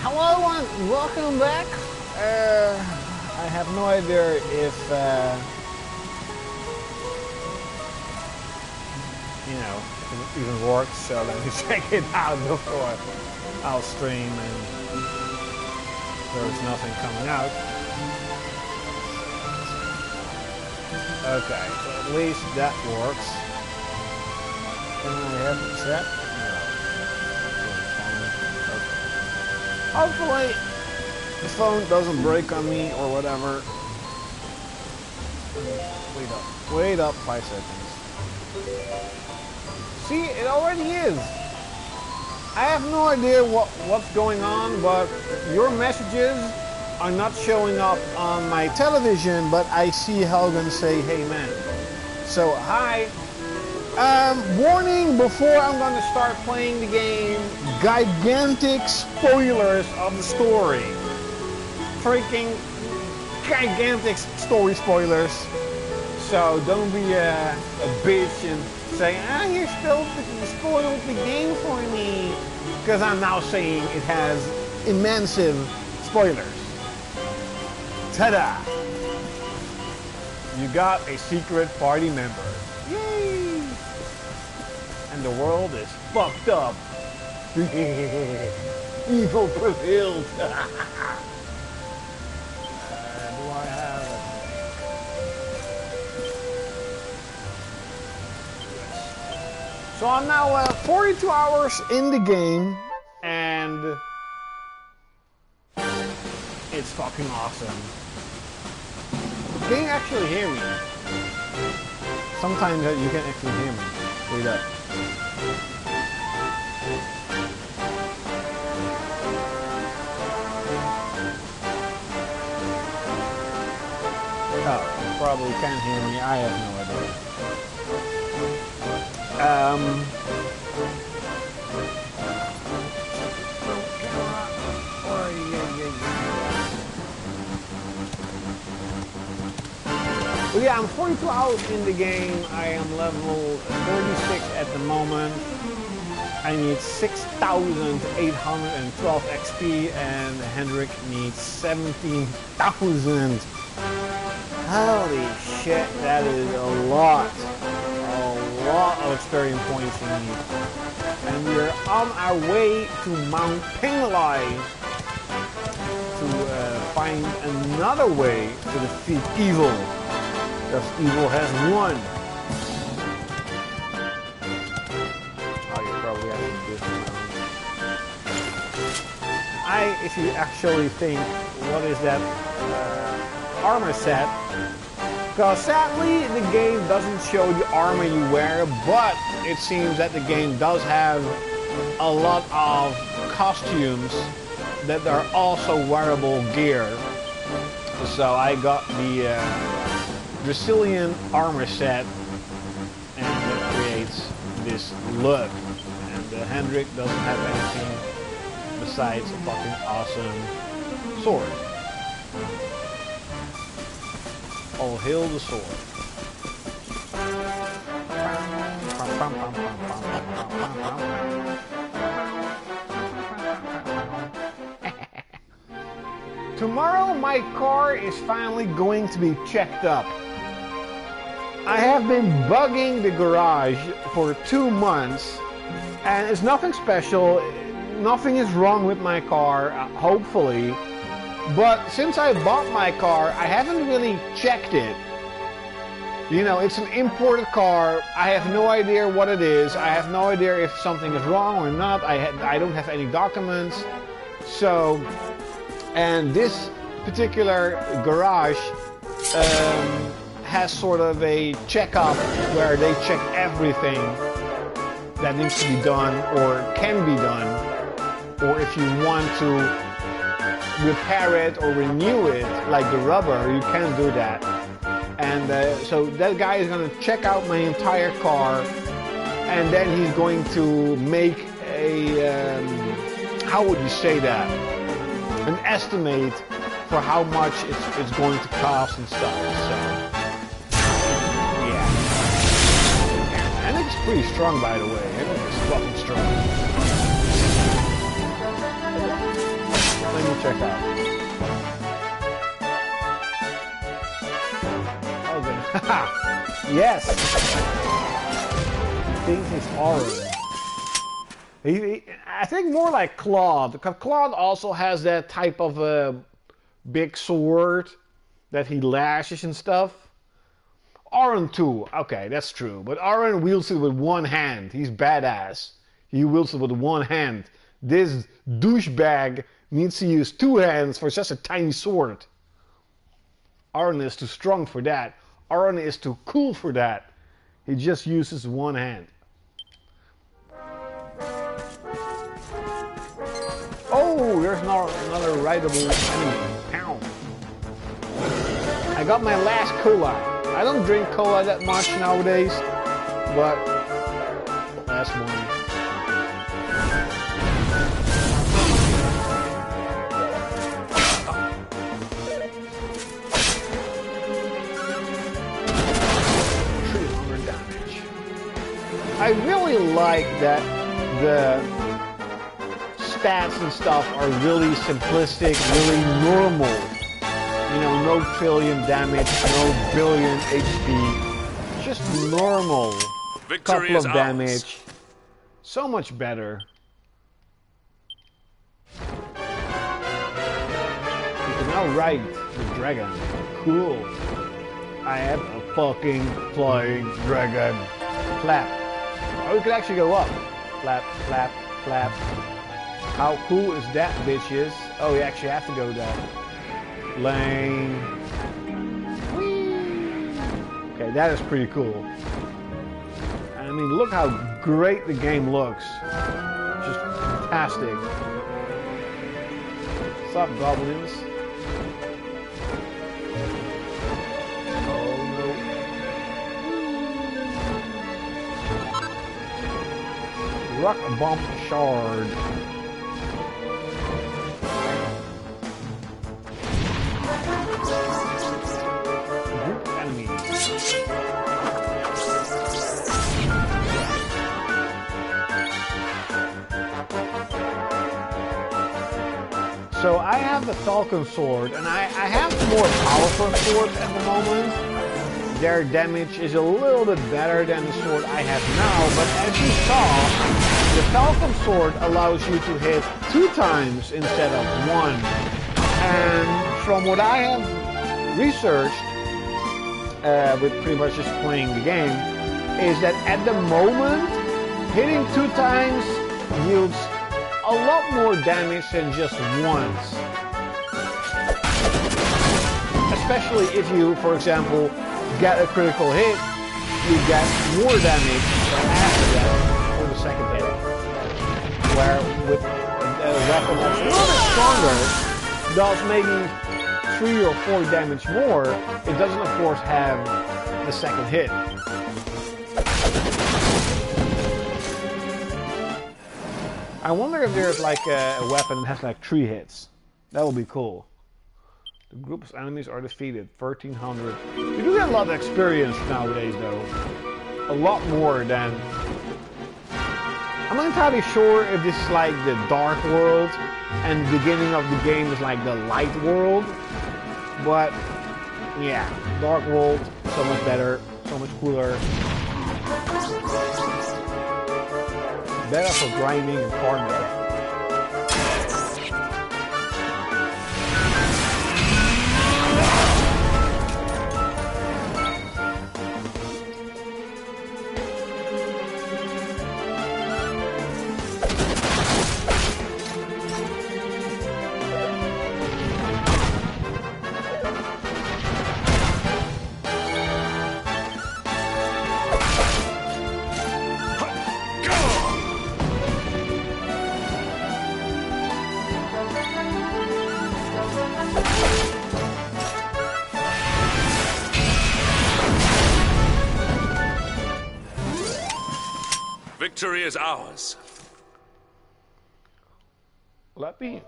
Hello and welcome back. I have no idea if if it even works. So let me check it out before I'll stream, and there's nothing coming out. Okay, so at least that works. Can I have it set? Hopefully the phone doesn't break on me or whatever. Wait up 5 seconds. See, it already is. I have no idea what's going on, but your messages are not showing up on my television, but I see Helgen say, hey man. So hi. Warning before I'm going to start playing the game, gigantic spoilers of the story. Freaking gigantic story spoilers. So don't be a bitch and say, you spoiled the game for me. Because I'm now saying it has immense spoilers. Ta-da! You got a secret party member. Yay! And the world is fucked up. Evil prevailed. Do I have it? So I'm now 42 hours in the game, and it's fucking awesome. Can you actually hear me? Sometimes you can actually hear me. Wait up. Oh, you probably can't hear me. I have no idea. Well, yeah, I'm 42 hours in the game. I am level 36 at the moment. I need 6,812 XP, and Hendrik needs 17,000. Holy shit, that is a lot of experience points we need. And we're on our way to Mount Pinglai to find another way to defeat evil. Because evil has won. Oh, you probably have to do this. If you actually think, what is that armor set? Because sadly, the game doesn't show the armor you wear, but it seems that the game does have a lot of costumes that are also wearable gear. So I got the Brazilian armor set, and it creates this look. And Hendrik doesn't have anything besides a fucking awesome sword. All hail the sword. Tomorrow my car is finally going to be checked up. I have been bugging the garage for 2 months, and it's nothing special. Nothing is wrong with my car, hopefully. But since I bought my car, I haven't really checked it. You know, it's an imported car. I have no idea what it is. I have no idea if something is wrong or not. I don't have any documents. So, and this particular garage has sort of a checkup where they check everything that needs to be done or can be done, or if you want to repair it or renew it, like the rubber, you can do that. And so that guy is going to check out my entire car, and then he's going to make a how would you say that, an estimate for how much it's going to cost and stuff. So yeah, and it's pretty strong, by the way. It's fucking strong. me check out. Oh, good. Yes. He thinks he's orange. I think more like Claude, because Claude also has that type of big sword that he lashes and stuff. Aaron too, okay, that's true. But Aaron wields it with one hand. He's badass. He wields it with one hand. This douchebag needs to use two hands for such a tiny sword. Aaron is too strong for that. Aaron is too cool for that. He just uses one hand. Oh, there's another rideable enemy. Pow. I got my last cola. I don't drink cola that much nowadays, but last one. I really like that the stats and stuff are really simplistic, really normal. You know, no trillion damage, no billion HP. Just normal. Couple of damage. So much better. You can now ride the dragon. Cool. I am a fucking flying dragon. Flap. Oh, you can actually go up. Flap, flap, flap. How cool is that, bitches? Oh, you actually have to go down. Lane. Whee! Okay, that is pretty cool. I mean, look how great the game looks. Just fantastic. What's up, goblins? Rock Bomb Shard. Group enemies. So I have the Falcon Sword, and I have the more powerful swords at the moment. Their damage is a little bit better than the sword I have now, but as you saw, the Falcon Sword allows you to hit 2 times instead of 1. And from what I have researched, with pretty much just playing the game, is that at the moment, hitting 2 times yields a lot more damage than just once. Especially if you, for example, get a critical hit, you get more damage after that for the second hit. Where with a weapon that's a little bit stronger, does maybe 3 or 4 damage more, it doesn't of course have the second hit. I wonder if there's like a weapon that has like 3 hits. That would be cool. The group of enemies are defeated. 1,300. You do get a lot of experience nowadays, though. A lot more than... I'm not entirely sure if this is like the dark world and the beginning of the game is like the light world. But, yeah. Dark world, so much better, so much cooler. Better for grinding and farming. Victory is ours. Let me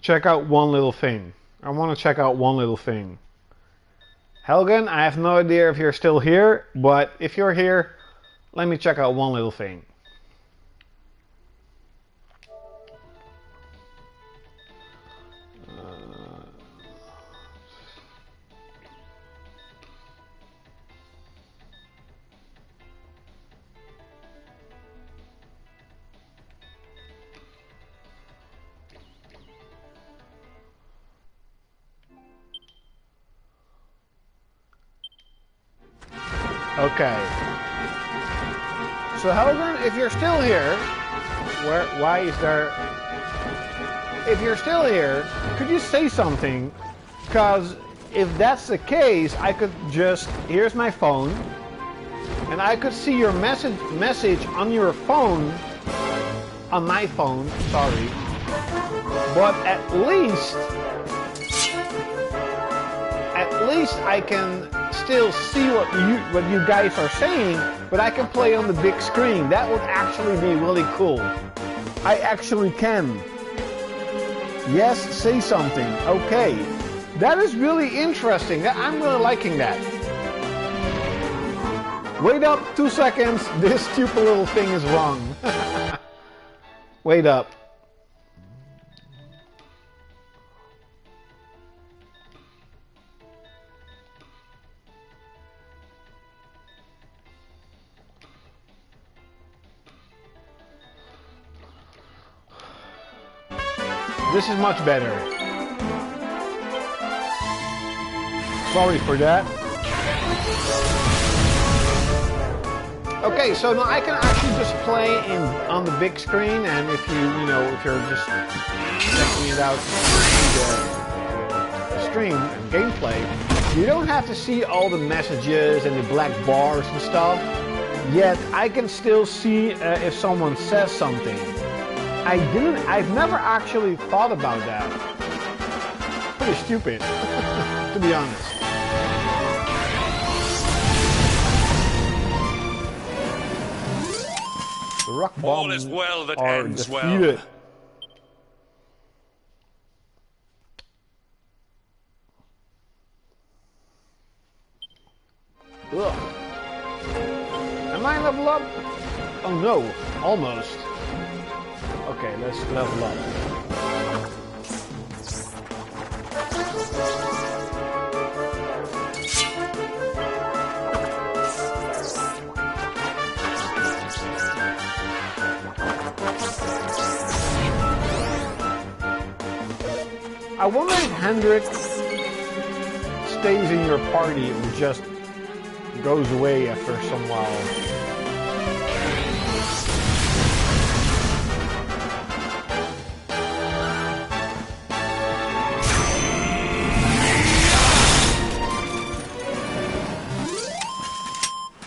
check out one little thing. I want to check out one little thing. Helgen, I have no idea if you're still here, but if you're here, let me check out one little thing. Okay. So Helgen, if you're still here, why is there... If you're still here, could you say something? Because if that's the case, I could just... Here's my phone. And I could see your message on your phone. On my phone, sorry. But at least I can still see what you guys are saying, but I can play on the big screen. That would actually be really cool. I actually can. Yes, say something. Okay. That is really interesting. I'm really liking that. Wait up 2 seconds. This stupid little thing is wrong. Wait up. This is much better. Sorry for that. Okay, so now I can actually just play on the big screen, and if you're just checking it out the stream and gameplay, you don't have to see all the messages and the black bars and stuff. Yet I can still see if someone says something. I've never actually thought about that. Pretty stupid, to be honest. The rock bombs all is well that are ends defeated. Well. Ugh. Am I level up? Oh no, almost. Okay, let's level up. I wonder if Hendrik stays in your party or just goes away after some while.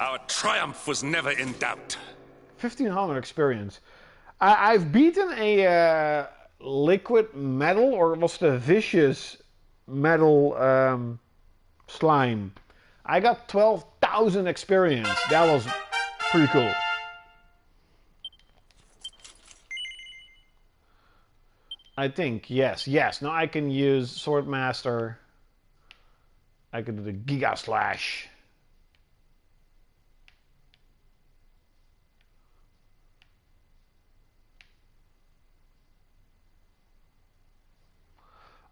Our triumph was never in doubt. 1500 experience. I've beaten a liquid metal, or was it a vicious metal slime. I got 12,000 experience. That was pretty cool. I think, yes. Now I can use Swordmaster. I can do the Giga Slash.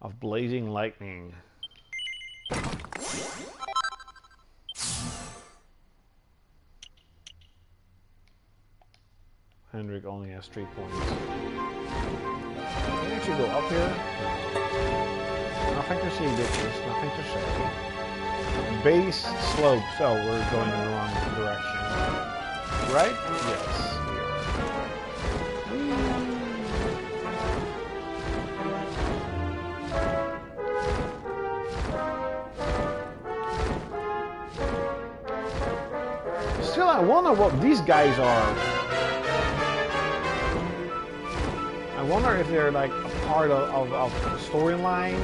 Of blazing lightning. Hendrik only has 3 points. Can we actually go up here? Nothing to see, bitches. Nothing to say. Base slopes. Oh, we're going in the wrong direction. Right? Yes, we are. Still, I wonder what these guys are. I wonder if they're like a part of the storyline.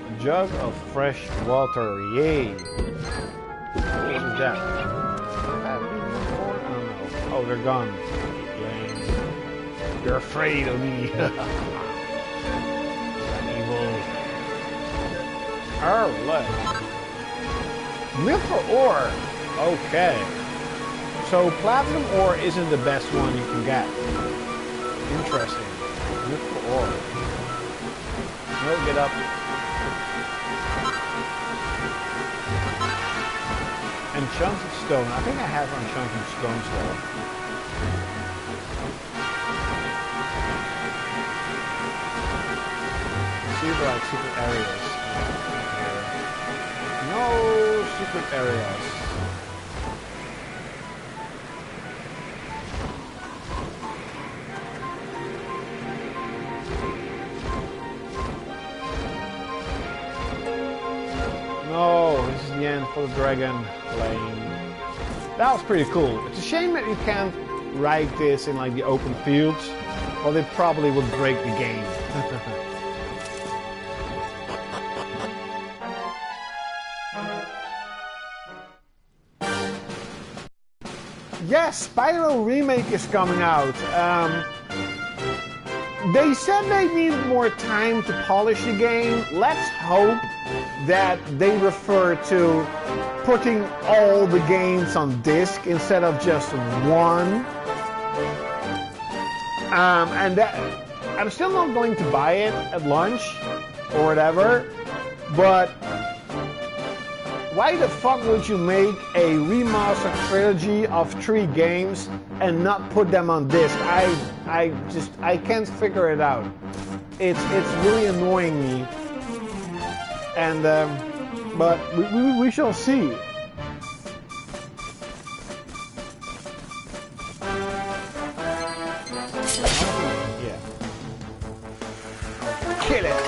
A jug of fresh water, yay! What is that? Oh, they're gone. You're afraid of me. Evil. Oh, look. Mithril ore. Okay. So platinum ore isn't the best one you can get. Interesting. Mithril ore. No, get up. And Enchanted stone. I think I have enchanted stones there. See if there are secret areas. No secret areas. No, this is the end for the dragon lane. That was pretty cool. It's a shame that you can't ride this in like the open fields, or they probably would break the game. Yes, Spyro Remake is coming out. They said they need more time to polish the game. Let's hope that they refer to putting all the games on disc instead of just one. And that, I'm still not going to buy it at launch or whatever, but why the fuck would you make a remastered trilogy of 3 games and not put them on disc? I can't figure it out. It's really annoying me. And but we shall see. Yeah. Kill it.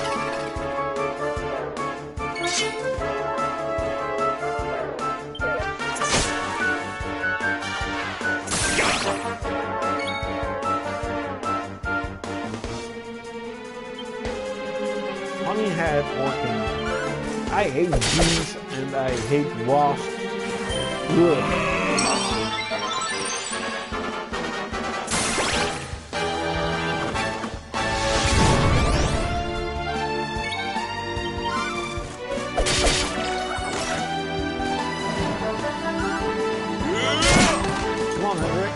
Honeyhead working. I hate bees and I hate wasps. Ugh. Come on, Hendrik.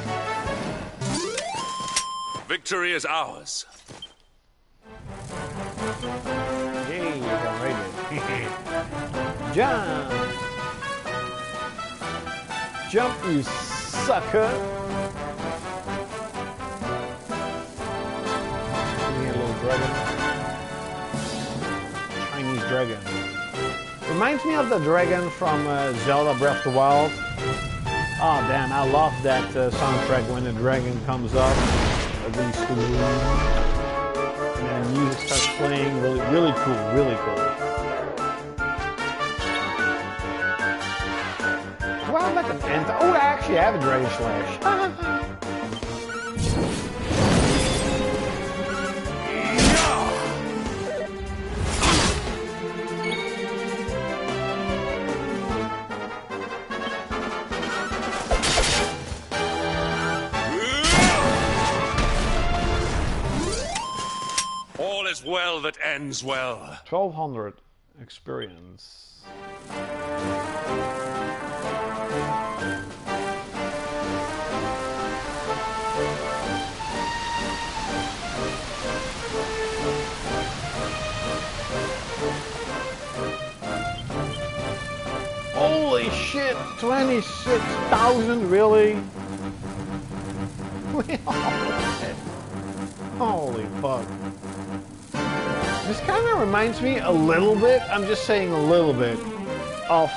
Victory is ours. Yay, alright. Jump! Jump, you sucker! Give me a little dragon. Chinese dragon. Reminds me of the dragon from Zelda Breath of the Wild. Oh damn, I love that soundtrack when the dragon comes up. Really smooth. And the music starts playing. Really cool, really cool. Well, like an ant. Oh, I actually have a Dragon Slash. All is well that ends well. 1200 experience. Holy shit, 26,000, really? Holy fuck. This kind of reminds me a little bit, I'm just saying a little bit, of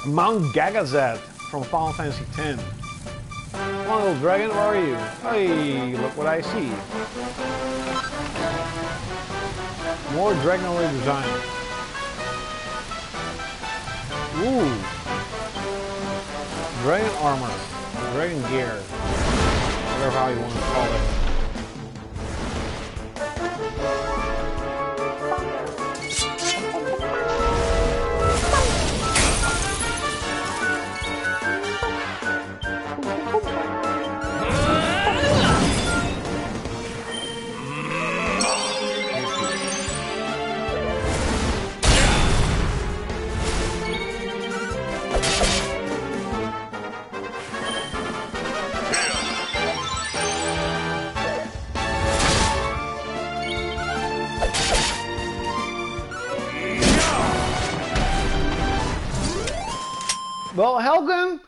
Mount Gagazet from Final Fantasy X. Come on, little dragon, where are you? Hey, look what I see. More Dragonly design. Ooh. Dragon armor. Dragon gear. Whatever how you want to call it. Well, Helgen,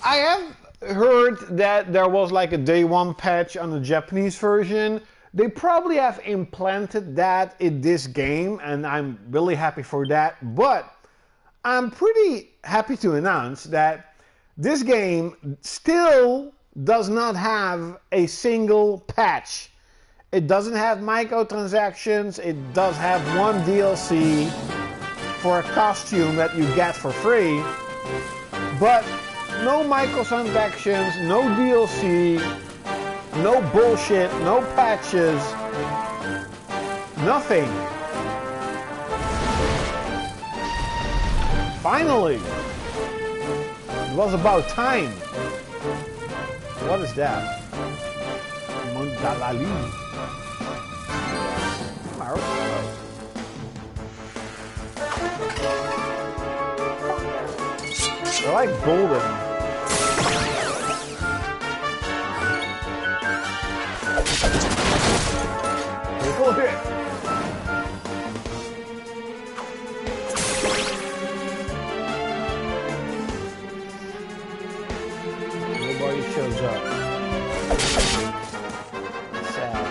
I have heard that there was like a day one patch on the Japanese version. They probably have implanted that in this game, and I'm really happy for that. But I'm pretty happy to announce that this game still does not have a single patch. It doesn't have microtransactions. It does have one DLC for a costume that you get for free. But no microtransactions, no DLC, no bullshit, no patches, nothing. Finally! It was about time. What is that? Mondalali. I like golden. Look at it. Nobody shows up. Sad.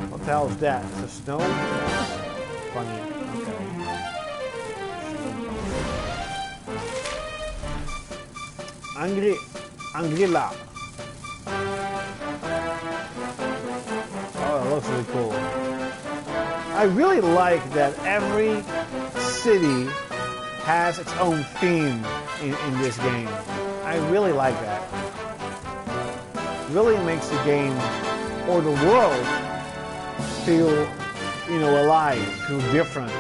What the hell is that? Is it snow? Funny. Okay. Angrilla. Oh, that looks really cool. I really like that every city has its own theme in this game. I really like that. Really makes the game or the world feel, you know, alive, feel different.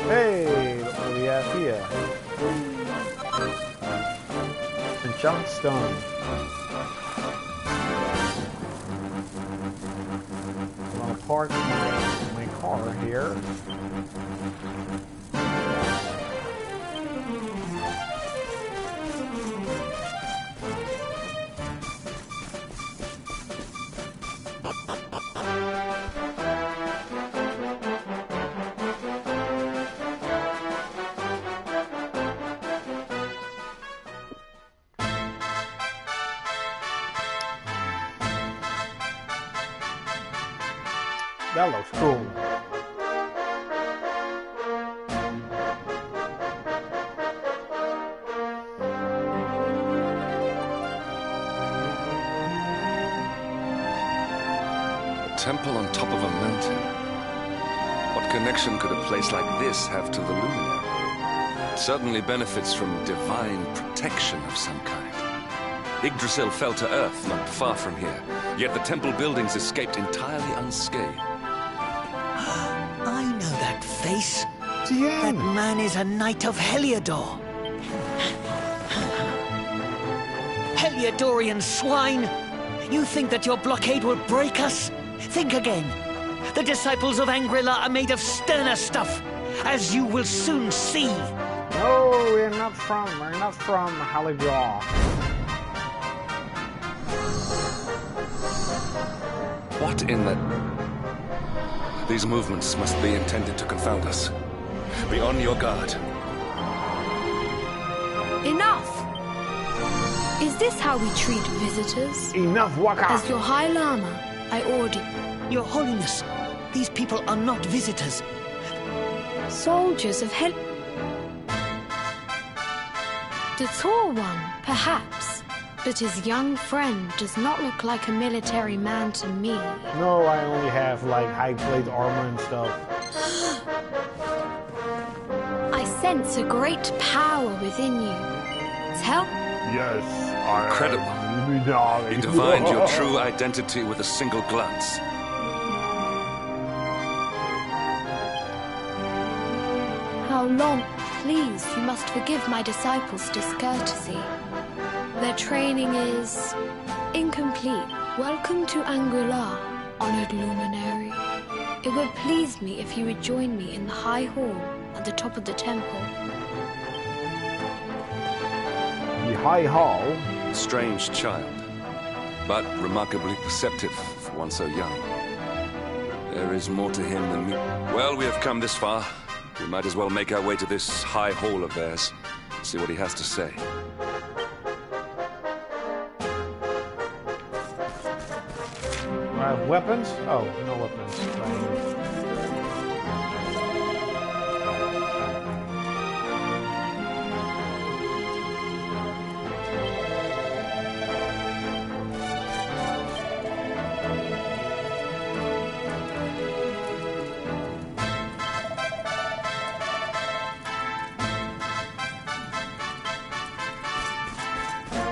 Hey, what do we have here? Enchanted stone. Park my car here. That looks cool. A temple on top of a mountain. What connection could a place like this have to the Lumina? It certainly benefits from divine protection of some kind. Yggdrasil fell to earth not far from here, yet the temple buildings escaped entirely unscathed. I know that face. Tien. That man is a knight of Heliodor. Heliodorian swine! You think that your blockade will break us? Think again. The disciples of Angrilla are made of sterner stuff, as you will soon see. No, we're not from Heliodor. What in the... These movements must be intended to confound us. Be on your guard. Enough! Is this how we treat visitors? Enough, Waka! As your High Lama, I order. Your Holiness, these people are not visitors. Soldiers of Hel... The tall one, perhaps. But his young friend does not look like a military man to me. No, I only have like high plate armor and stuff. I sense a great power within you. Yes, Incredible. You divined your true identity with a single glance. How long? Please, you must forgive my disciples' discourtesy. Their training is incomplete. Welcome to Angri-La, honored luminary. It would please me if you would join me in the high hall at the top of the temple. The high hall? Strange child, but remarkably perceptive for one so young. There is more to him than me. Well, we have come this far. We might as well make our way to this high hall of theirs, see what he has to say. Do I have weapons? Oh, no weapons.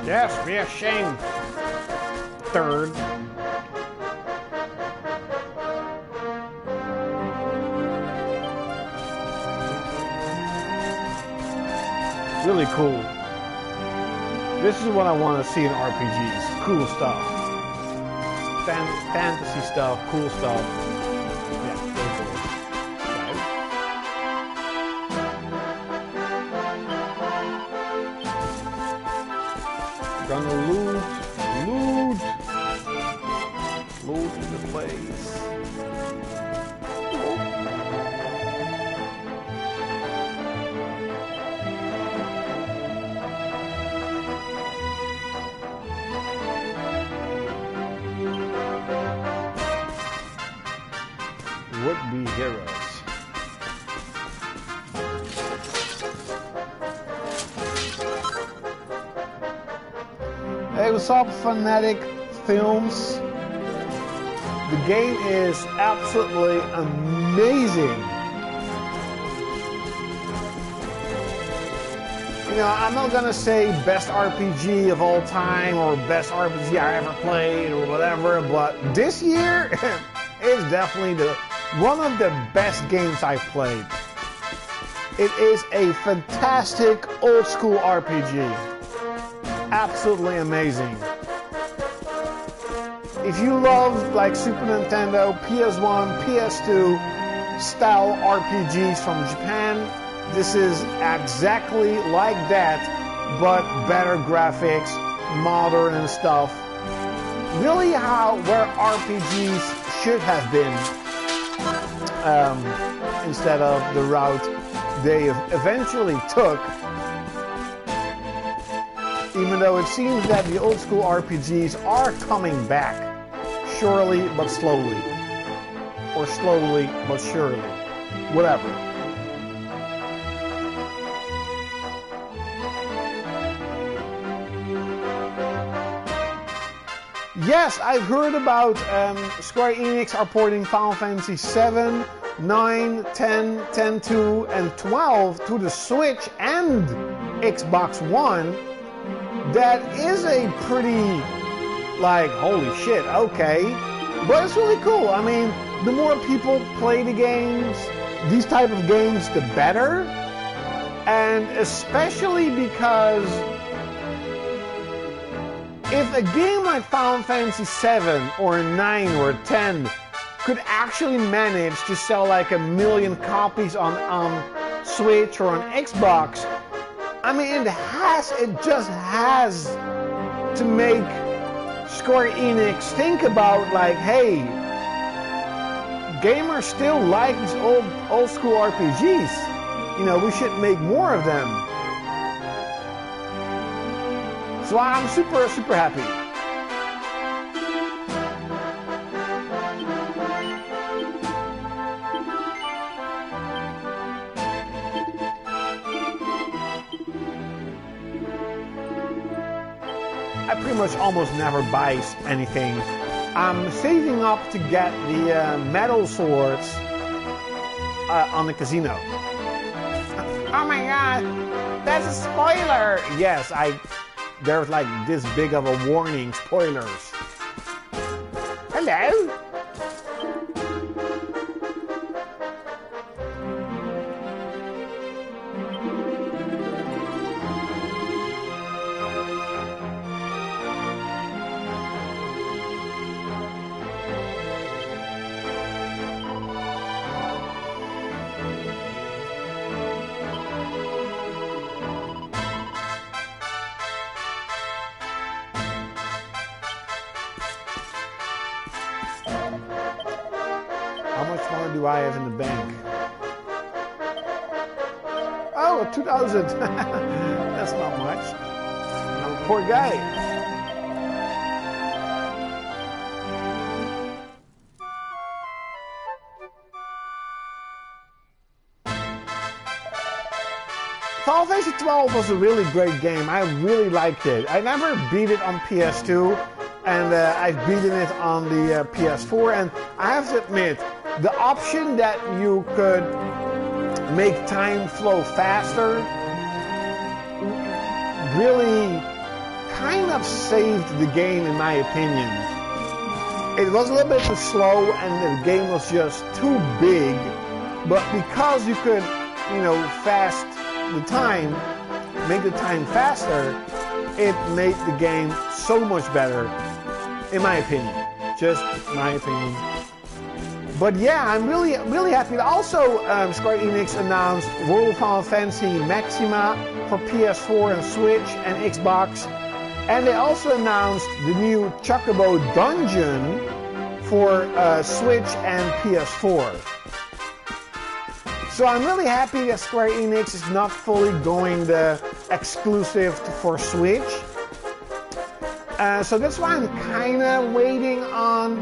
Yes, be ashamed. Third. Really cool. This is what I want to see in RPGs. Cool stuff. Fantasy stuff, cool stuff. Yeah, really cool. Okay. Gonna loot the place. Would-be heroes. Hey, what's up, Fanatic Films? The game is absolutely amazing. You know, I'm not gonna say best RPG of all time or best RPG I ever played or whatever, but this year is definitely one of the best games I've played. It is a fantastic old school RPG. Absolutely amazing. If you love like Super Nintendo, PS1, PS2 style RPGs from Japan, this is exactly like that, but better graphics, modern and stuff. Really where RPGs should have been, instead of the route they eventually took. Even though it seems that the old school RPGs are coming back, surely but slowly, or slowly but surely, whatever. Yes, I've heard about Square Enix are porting Final Fantasy 7, 9, 10, 10-2, and 12 to the Switch and Xbox One. That is a pretty, like, holy shit, okay. But it's really cool. I mean, the more people play the games, these type of games, the better. And especially because if a game like Final Fantasy 7 or 9 or 10 could actually manage to sell like 1 million copies on Switch or on Xbox, I mean, it just has to make Square Enix think about, like, hey, gamers still like these old school RPGs. You know, we should make more of them. So I'm super, super happy. I pretty much almost never buy anything. I'm saving up to get the metal swords on the casino. Oh my god, that's a spoiler! Yes, I there's like this big of a warning, spoilers. Hello? How much money do I have in the bank? Oh, 2,000. That's not much. I'm a poor guy. Final Fantasy 12 was a really great game. I really liked it. I never beat it on PS2, and I've beaten it on the PS4, and I have to admit, the option that you could make time flow faster really kind of saved the game, in my opinion. It was a little bit too slow and the game was just too big, but because you could, you know, fast the time, make the time faster, it made the game so much better, in my opinion. Just my opinion. But yeah, I'm really happy. Also, Square Enix announced World of Final Fantasy Maxima for PS4 and Switch and Xbox. And they also announced the new Chocobo Dungeon for Switch and PS4. So I'm really happy that Square Enix is not fully going the exclusive for Switch. So that's why I'm kind of waiting on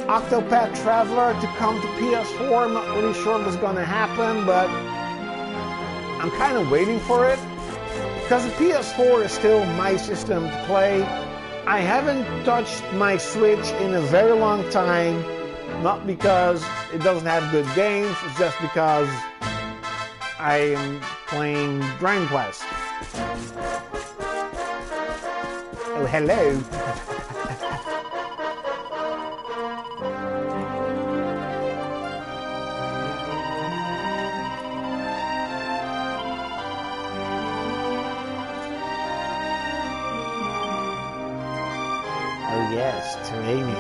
Octopath Traveler to come to PS4. I'm not really sure what's going to happen, but I'm kind of waiting for it. Because the PS4 is still my system to play. I haven't touched my Switch in a very long time. Not because it doesn't have good games, it's just because I am playing Dragon Quest. Oh, hello. Oh yes, training.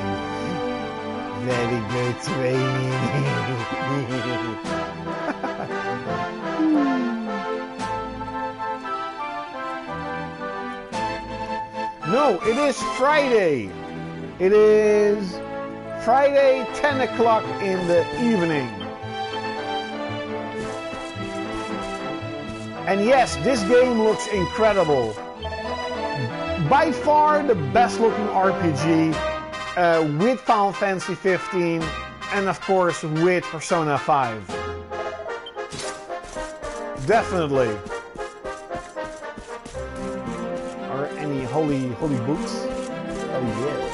Very good training. No, it is Friday. It is Friday, 10 o'clock in the evening. And yes, this game looks incredible. By far the best looking RPG with Final Fantasy 15 and of course with Persona 5. Definitely. Are any holy books? Oh yeah.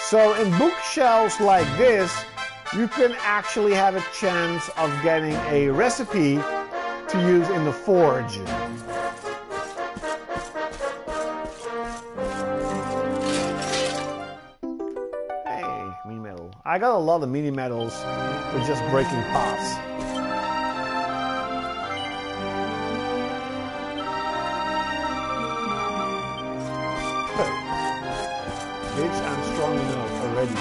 So in bookshelves like this, you can actually have a chance of getting a recipe to use in the forge. Hey, mini medal. I got a lot of mini medals with just breaking pots. Bitch, I'm strong enough already.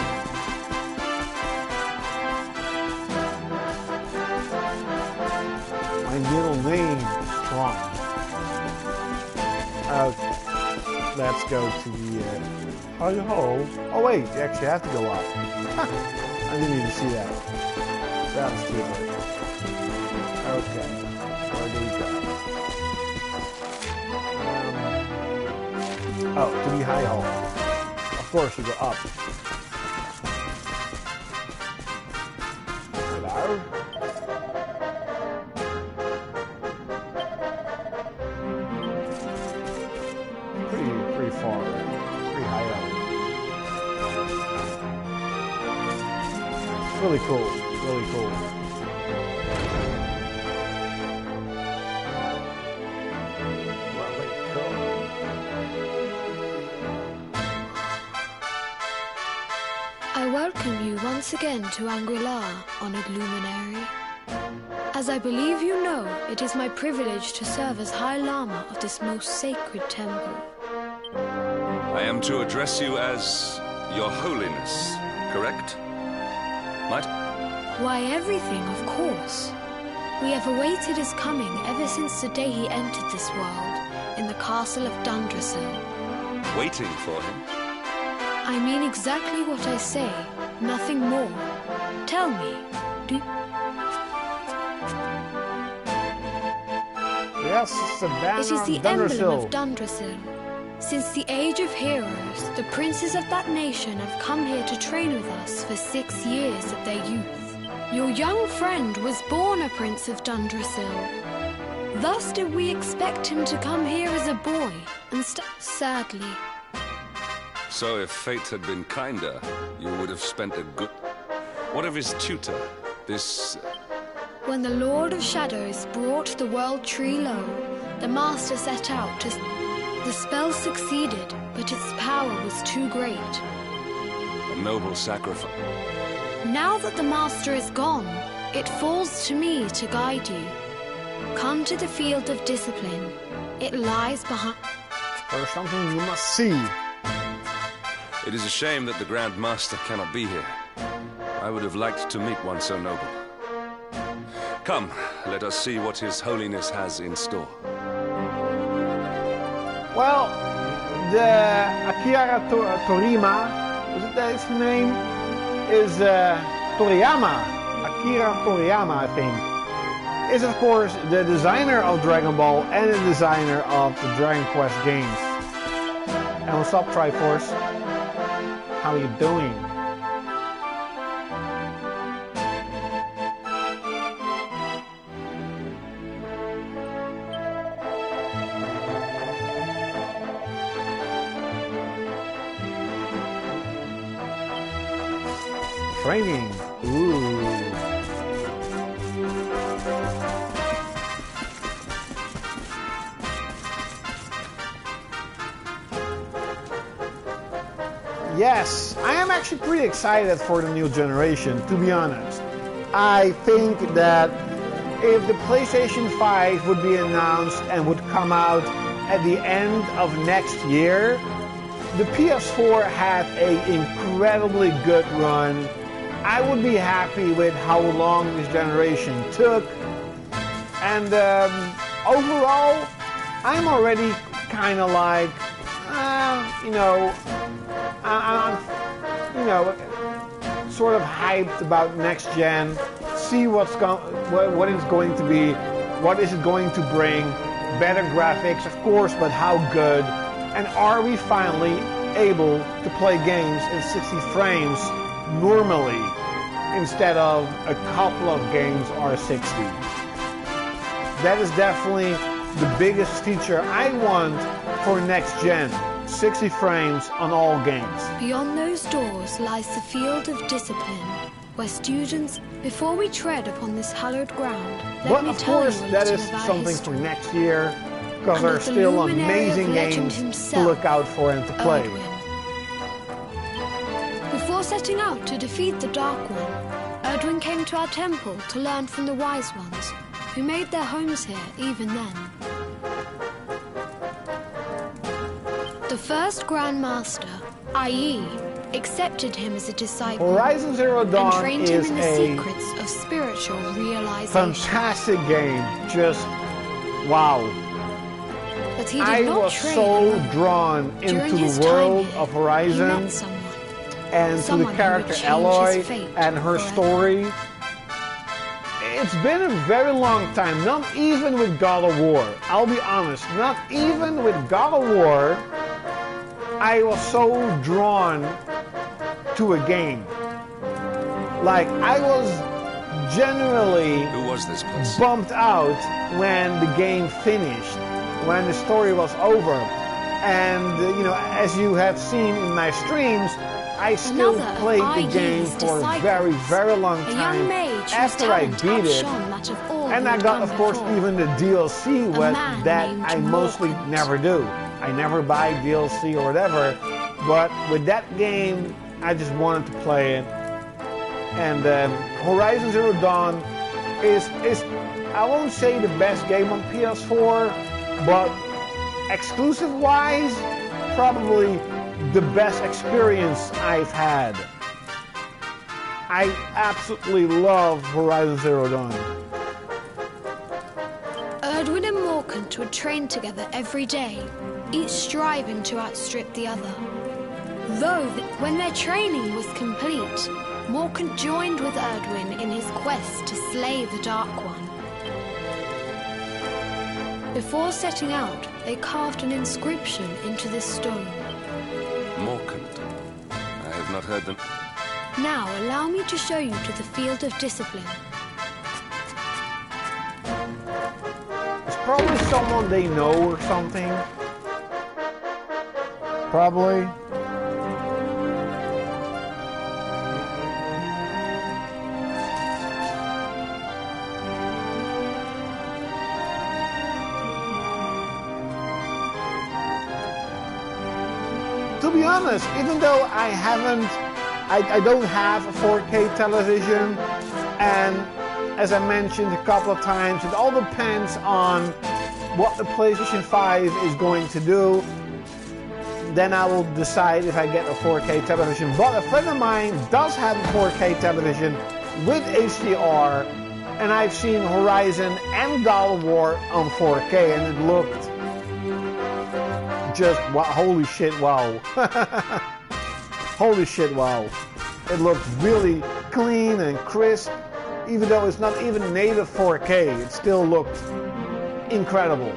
My middle name is Strong. Okay. Let's go to the hi-ho. Oh wait, you actually have to go up. I didn't even see that. That was stupid. Okay. Where do we go? Oh, to the hi-ho. Of course, you go up. Hello? really cool. Really cool. Really cool. I welcome you once again to Anguilla, honored luminary. As I believe you know, it is my privilege to serve as High Lama of this most sacred temple. I am to address you as Your Holiness, correct? Might? Why, everything, of course. We have awaited his coming ever since the day he entered this world, in the castle of Dundrasil. Waiting for him? I mean exactly what I say, nothing more. Tell me, do... Yes, Savannah It is the Dundrasil. emblem of Dundrasil. Since the age of heroes, the princes of that nation have come here to train with us for 6 years of their youth. Your young friend was born a prince of Dundrasil. Thus did we expect him to come here as a boy, and sadly. So if fate had been kinder, you would have spent a good... What of his tutor? This... When the Lord of Shadows brought the world tree low, the master set out to... The spell succeeded, but its power was too great. A noble sacrifice. Now that the master is gone, it falls to me to guide you. Come to the field of discipline. It lies behind... There's something you must see. It is a shame that the Grand Master cannot be here. I would have liked to meet one so noble. Come, let us see what His Holiness has in store. Well, the Akira Toriyama, is it that his name? Is Toriyama. Akira Toriyama, I think. Is of course the designer of Dragon Ball and the designer of the Dragon Quest games. And what's up, Triforce? How are you doing? Training. Ooh. Yes, I am actually pretty excited for the new generation, to be honest. I think that if the PlayStation 5 would be announced and would come out at the end of next year, the PS4 had an incredibly good run. I would be happy with how long this generation took. And overall, I'm already kind of like, I'm sort of hyped about next gen. See what it's going to be, what is it going to bring. Better graphics, of course, but how good? And are we finally able to play games in 60 frames normally instead of a couple of games are 60? That is definitely the biggest feature I want for next gen. 60 frames on all games. Beyond those doors lies the field of discipline, where students, before we tread upon this hallowed ground, let me tell you a little that is about something history. for next year, because there are Under the still luminary of amazing legend games to himself, look out for and to play. Erdwin. Before setting out to defeat the Dark One, Erdwin came to our temple to learn from the Wise Ones, who made their homes here even then. The first Grand Master, i.e., accepted him as a disciple Horizon Zero Dawn and trained him is in the a secrets of spiritual realization. fantastic game. Just wow. But he did I not was train so alone. drawn During into his the time world here, of he Horizon met someone. and to the someone who character would change Aloy his fate and her forever. story. It's been a very long time, not even with God of War. I'll be honest, not even with God of War, I was so drawn to a game. Like, I was generally Who was this person? bumped out when the game finished, when the story was over. And, as you have seen in my streams, I still Another of played the Ai's game for a very, disciples, very long a young time mage whose after I talent beat it. outshone that of all And who I had got, come of course, before. even the DLC with man that named I mostly Morkant. never do. I never buy DLC or whatever, but with that game, I just wanted to play it. And Horizon Zero Dawn is, I won't say the best game on PS4, but exclusive-wise, probably the best experience I've had. I absolutely love Horizon Zero Dawn. Erdwin and Morkant would train together every day, each striving to outstrip the other. Though, when their training was complete, Morkant joined with Erdwin in his quest to slay the Dark One. Before setting out, they carved an inscription into the stone. Morkant. I have not heard them. Now, allow me to show you to the field of discipline. It's probably someone they know or something. Probably. To be honest, even though I don't have a 4K television, and as I mentioned a couple of times, it all depends on what the PlayStation 5 is going to do. Then I will decide if I get a 4K television. But a friend of mine does have a 4K television with HDR, and I've seen Horizon and God of War on 4K, and it looked just, wow, holy shit, wow. Holy shit, wow. It looked really clean and crisp. Even though it's not even native 4K, it still looked incredible.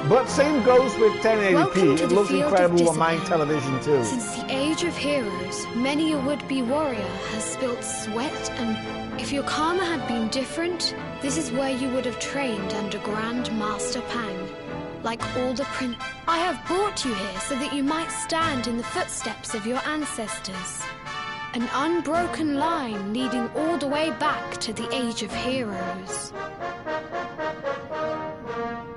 But same goes with 1080p. It looks incredible on my television too. Since the Age of Heroes, many a would-be warrior has spilt sweat, and if your karma had been different, this is where you would have trained under Grand Master Pang. Like all the I have brought you here so that you might stand in the footsteps of your ancestors. An unbroken line leading all the way back to the Age of Heroes.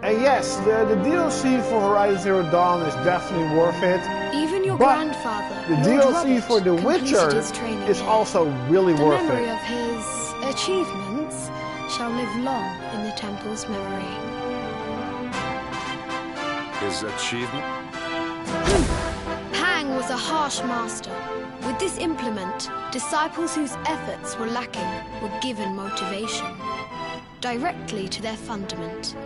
And yes, the DLC for Horizon Zero Dawn is definitely worth it. Even your but grandfather, the Lord DLC Robert, for The Witcher is also really worth The memory it. of his achievements shall live long in the temple's memory. His achievement? Pang was a harsh master. With this implement, disciples whose efforts were lacking were given motivation directly to their fundament.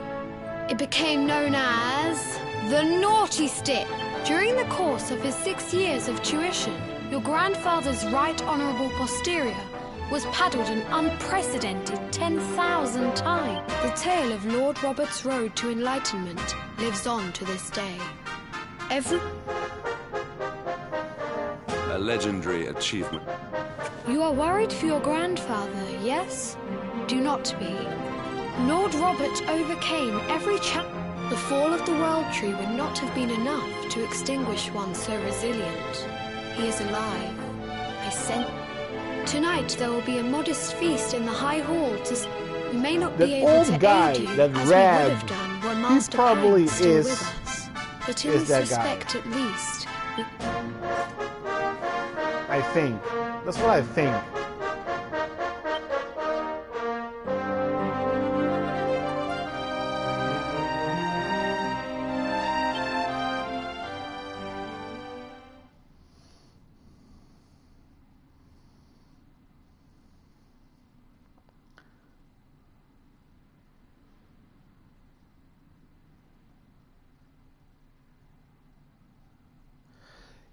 It became known as the Naughty Stick. During the course of his 6 years of tuition, your grandfather's right honourable posterior was paddled an unprecedented 10,000 times. The tale of Lord Robert's road to enlightenment lives on to this day. A legendary achievement. You are worried for your grandfather, yes? Do not be. Lord Robert overcame every challenge. The fall of the World Tree would not have been enough to extinguish one so resilient. He is alive. I sent. Tonight there will be a modest feast in the High Hall to. We may not be able to aid you that as read, we would have done were Master probably Pang still is- with us. But in is this that guy. respect, at least, we... I think. That's what I think.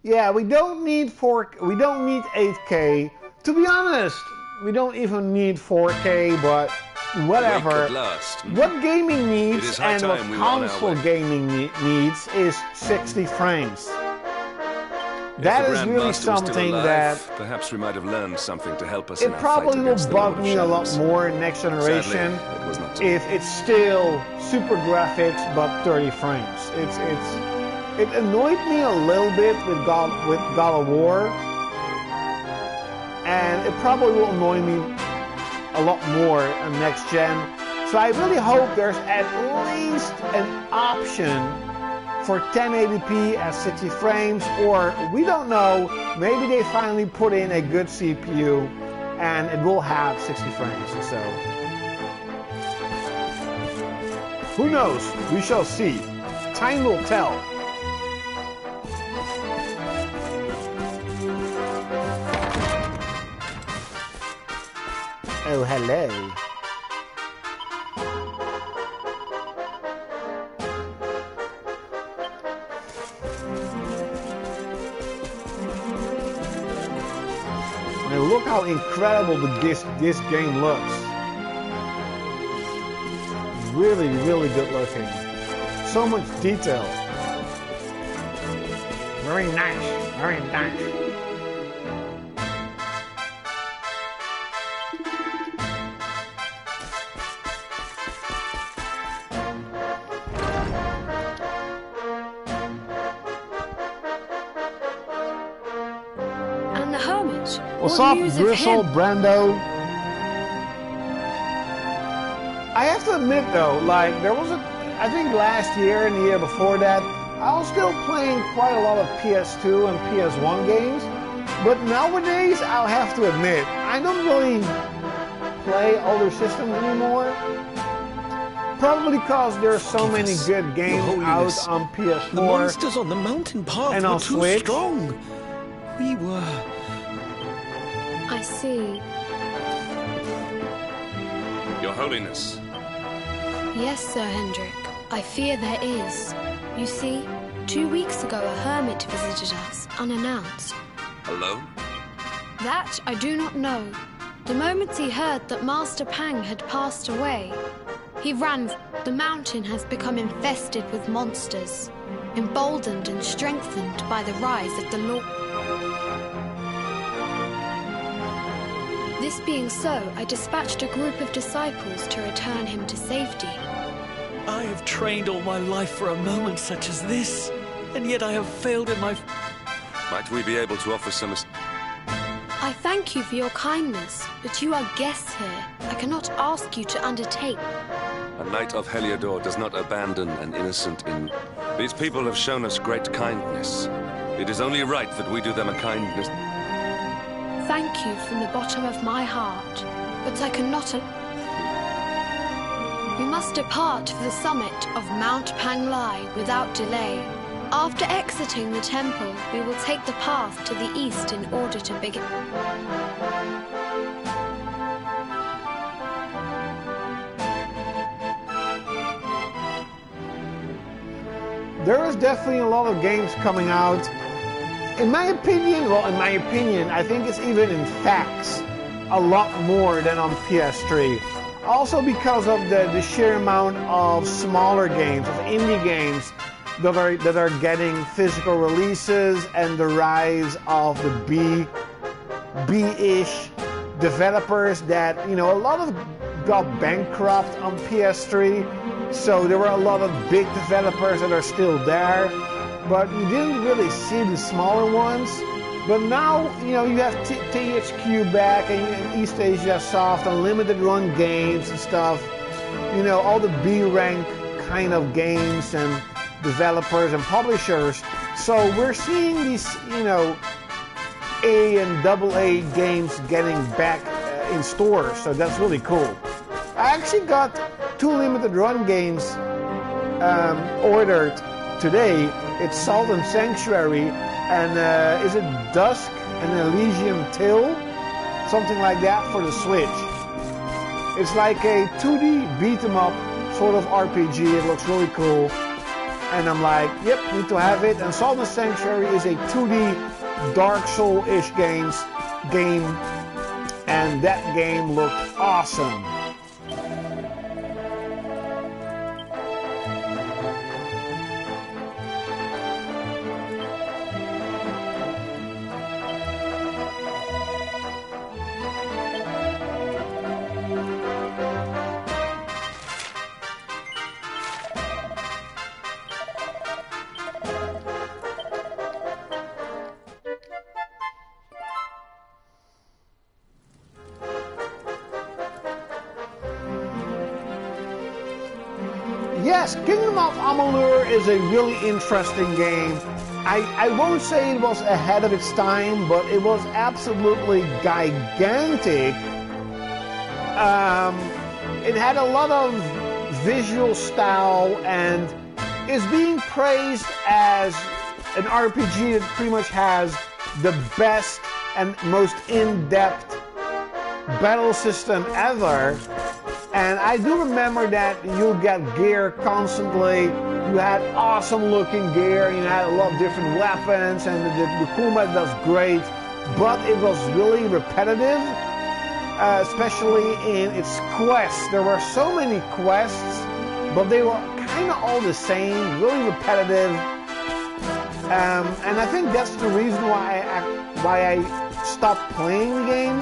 Yeah, we don't need 8K. To be honest, we don't even need 4K, but whatever. Wake at last. What gaming It needs is high and what time we were on our console way. gaming needs is 60 frames. If That the is Grand really Master was still something alive, that perhaps we might have learned something to help us in it our fight probably will against the bug Lord of me a lot Shadows. more in next generation Sadly, it was not to if it's still super graphics but 30 frames. It annoyed me a little bit with God of War, and it probably will annoy me a lot more on next gen. So I really hope there's at least an option for 1080p at 60 frames, or we don't know, maybe they finally put in a good CPU and it will have 60 frames. So who knows? We shall see. Time will tell. Oh, hello. I mean, look how incredible this game looks. Really, really good looking. So much detail. Very nice, very nice. And the hermit. What's What up, news of Gristle, him? Brando? I have to admit though, like there was I think last year and the year before that, I was still playing quite a lot of PS2 and PS1 games. But nowadays, I'll have to admit, I don't really play older systems anymore. Probably because there's so Forgive many us, good games Your out Holiness. on PS4. The monsters on the mountain path And were on too Switch. strong. We were... I see. Your Holiness. Yes, Sir Hendrik. I fear there is. You see, 2 weeks ago a hermit visited us, unannounced. Alone? That I do not know. The moment he heard that Master Pang had passed away, he ran. The mountain has become infested with monsters, emboldened and strengthened by the rise of the Lord. This being so, I dispatched a group of disciples to return him to safety. I have trained all my life for a moment such as this, and yet I have failed in my... Might we be able to offer some... I thank you for your kindness, but you are guests here. I cannot ask you to undertake. A knight of Heliodor does not abandon an innocent in... These people have shown us great kindness. It is only right that we do them a kindness. Thank you from the bottom of my heart, but I cannot... We must depart for the summit of Mount Panglai without delay. After exiting the temple, we will take the path to the east in order to begin. There is definitely a lot of games coming out. In my opinion, I think it's even in facts a lot more than on PS3. Also because of the sheer amount of smaller games, of indie games that are getting physical releases, and the rise of the B-ish developers that, you know, a lot of got bankrupt on PS3. So there were a lot of big developers that are still there, but you didn't really see the smaller ones. But now, you know, you have THQ back and East Asia Soft, Unlimited Run Games and stuff. You know, all the B-rank kind of games and developers and publishers. So we're seeing these, you know, A and AA games getting back in stores. So that's really cool. I actually got 2 limited run games ordered today. It's Salt and Sanctuary, and is it Dusk and Elysium Till? Something like that for the Switch. It's like a 2D beat 'em up sort of RPG. It looks really cool. And I'm like, yep, need to have it. And Salt and Sanctuary is a 2D Dark Soul-ish game. And that game looked awesome. yes, Kingdom of Amalur is a really interesting game. I won't say it was ahead of its time, but it was absolutely gigantic. It had a lot of visual style and is being praised as an RPG that pretty much has the best and most in-depth battle system ever. And I do remember that you get gear constantly. You had awesome looking gear, you had a lot of different weapons, and the combat was great, but it was really repetitive, especially in its quests. There were so many quests, but they were kind of all the same, really repetitive. And I think that's the reason why I stopped playing the game.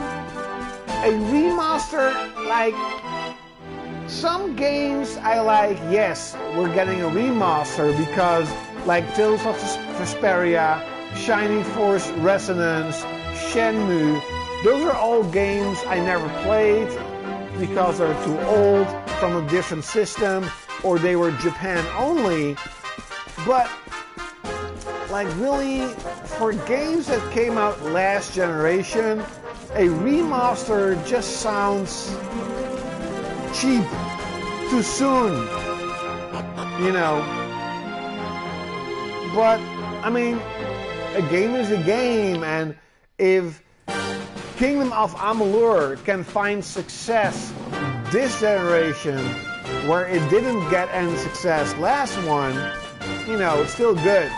A remaster, like, some games I like, yes, we're getting a remaster because, like Tales of Vesperia, Shining Force Resonance, Shenmue, those are all games I never played because they're too old, from a different system, or they were Japan only. But, like, really, for games that came out last generation, a remaster just sounds cheap, too soon, you know. But, I mean, a game is a game, and if Kingdom of Amalur can find success this generation where it didn't get any success last one, you know, it's still good.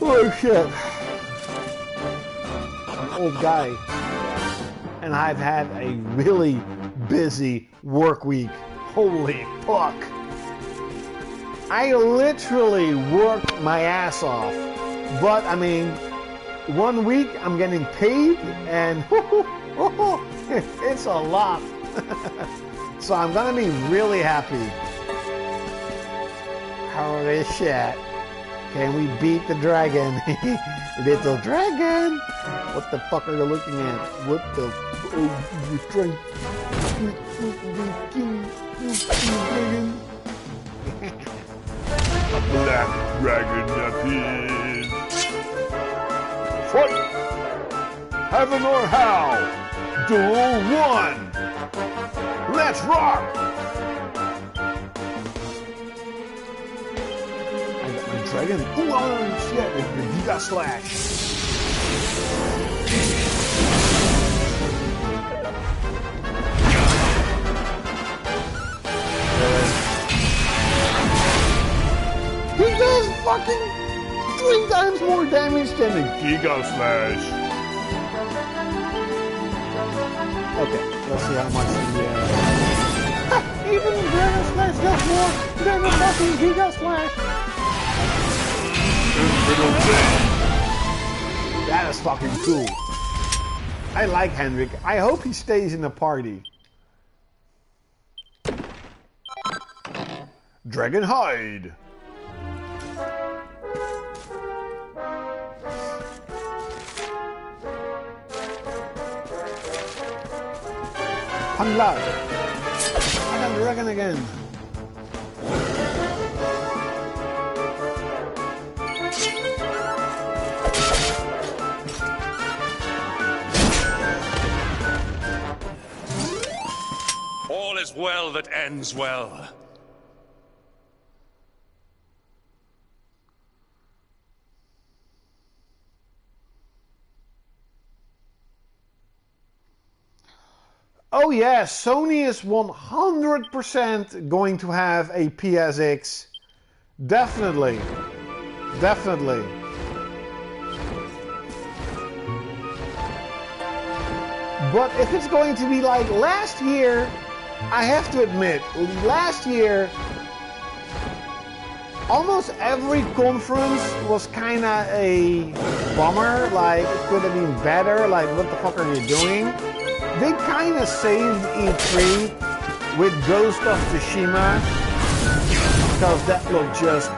Oh shit. I'm an old guy, and I've had a really busy work week. Holy fuck. I literally worked my ass off. But I mean, 1 week I'm getting paid, and it's a lot. So I'm gonna be really happy. Holy shit. Can we beat the dragon? Little dragon! What the fuck are you looking at? What the... Oh, you're trying... A black dragon appears. Fight! Heaven or hell! Duel 1! Let's rock! Dragon. Ooh, oh shit, the Giga Slash. He does fucking 3 times more damage than the Giga Slash. Okay, let's see how much the even the Dragon Slash does more than the fucking Giga Slash. That is fucking cool. I like Henrik. I hope he stays in the party. Dragon Hide. Panla. I got the dragon again. All is well that ends well. Oh yeah, Sony is 100% going to have a PSX. Definitely. Definitely. But if it's going to be like last year, I have to admit, last year, almost every conference was kind of a bummer. Like, it could have been better. Like, what the fuck are you doing? They kind of saved E3 with Ghost of Tsushima. because that looked just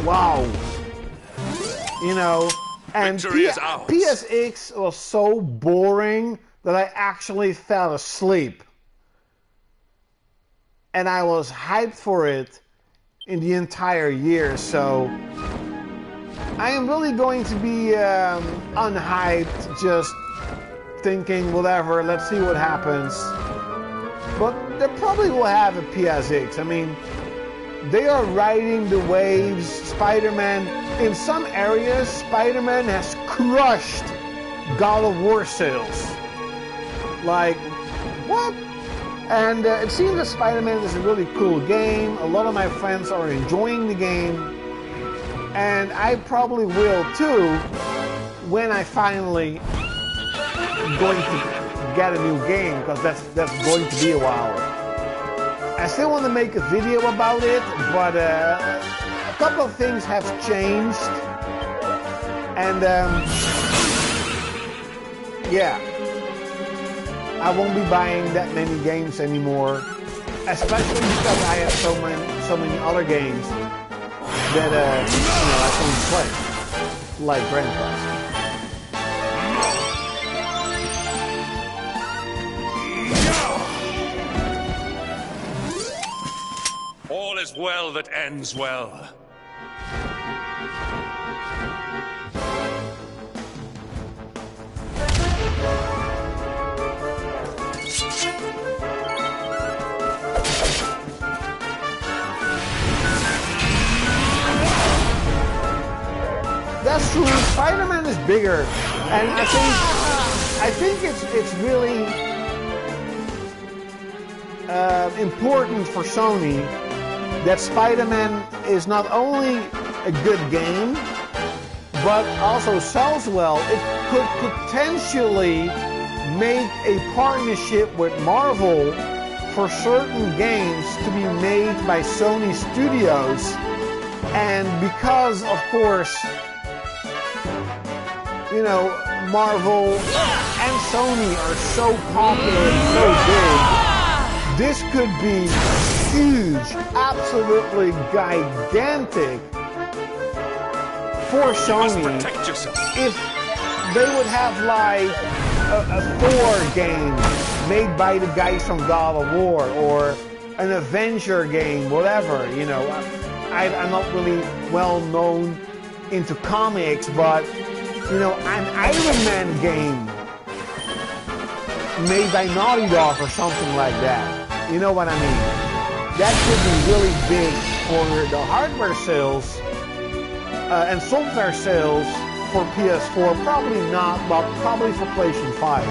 wow. You know, and Victory is ours. PSX was so boring that I actually fell asleep. And I was hyped for it in the entire year, so I am really going to be unhyped, just thinking whatever, let's see what happens. But they probably will have a PSX. I mean, they are riding the waves. Spider-Man, in some areas, Spider-Man has crushed God of War sales. Like, what? And it seems that Spider-Man is a really cool game. A lot of my friends are enjoying the game. And I probably will too when I finally going to get a new game, because that's going to be a while. I still want to make a video about it, but a couple of things have changed. And yeah. I won't be buying that many games anymore, especially because I have so many other games that I can play, like Grand Theft. All is well that ends well. That's true. Spider-Man is bigger, and I think it's really important for Sony that Spider-Man is not only a good game, but also sells well. It could potentially make a partnership with Marvel for certain games to be made by Sony Studios, and because, of course, you know, Marvel and Sony are so popular and so big, this could be huge, absolutely gigantic for Sony if they would have like a Thor game made by the guys from God of War, or an Avenger game, whatever, you know. I'm not really well known into comics, but you know, an Iron Man game made by Naughty Dog or something like that. You know what I mean? That could be really big for the hardware sales and software sales for PS4. Probably not, but probably for PlayStation 5.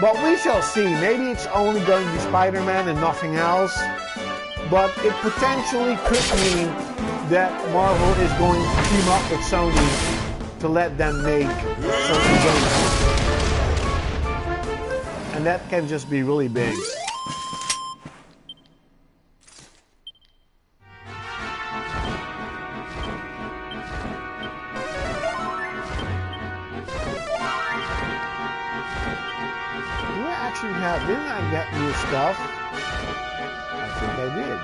But we shall see. Maybe it's only going to be Spider-Man and nothing else. But it potentially could mean that Marvel is going to team up with Sony to let them make certain games. And that can just be really big. Didn't I get new stuff? I think I did.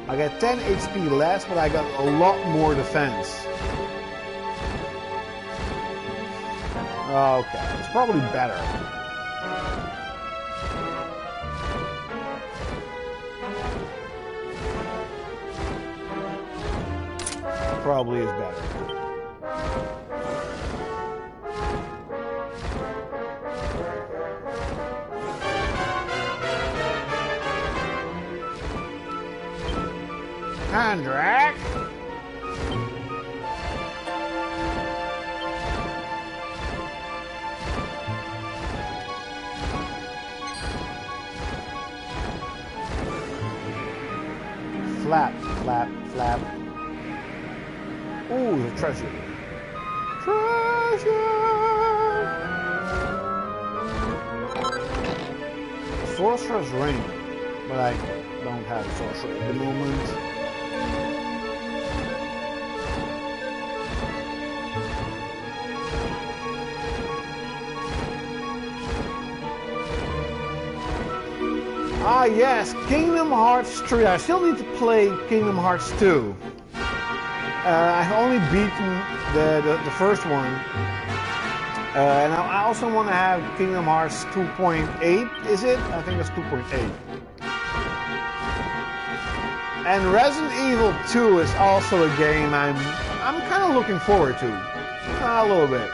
I got 10 HP less, but I got a lot more defense. Okay, it's probably better. Probably is better. Andrak. Flap, flap, flap. Ooh, the treasure. Treasure! Sorcerer's Ring, but I don't have a sorcerer at the moment. Ah yes, Kingdom Hearts 3. I still need to play Kingdom Hearts 2. I've only beaten the first one. And I also want to have Kingdom Hearts 2.8, is it? I think it's 2.8. And Resident Evil 2 is also a game I'm kind of looking forward to. A little bit.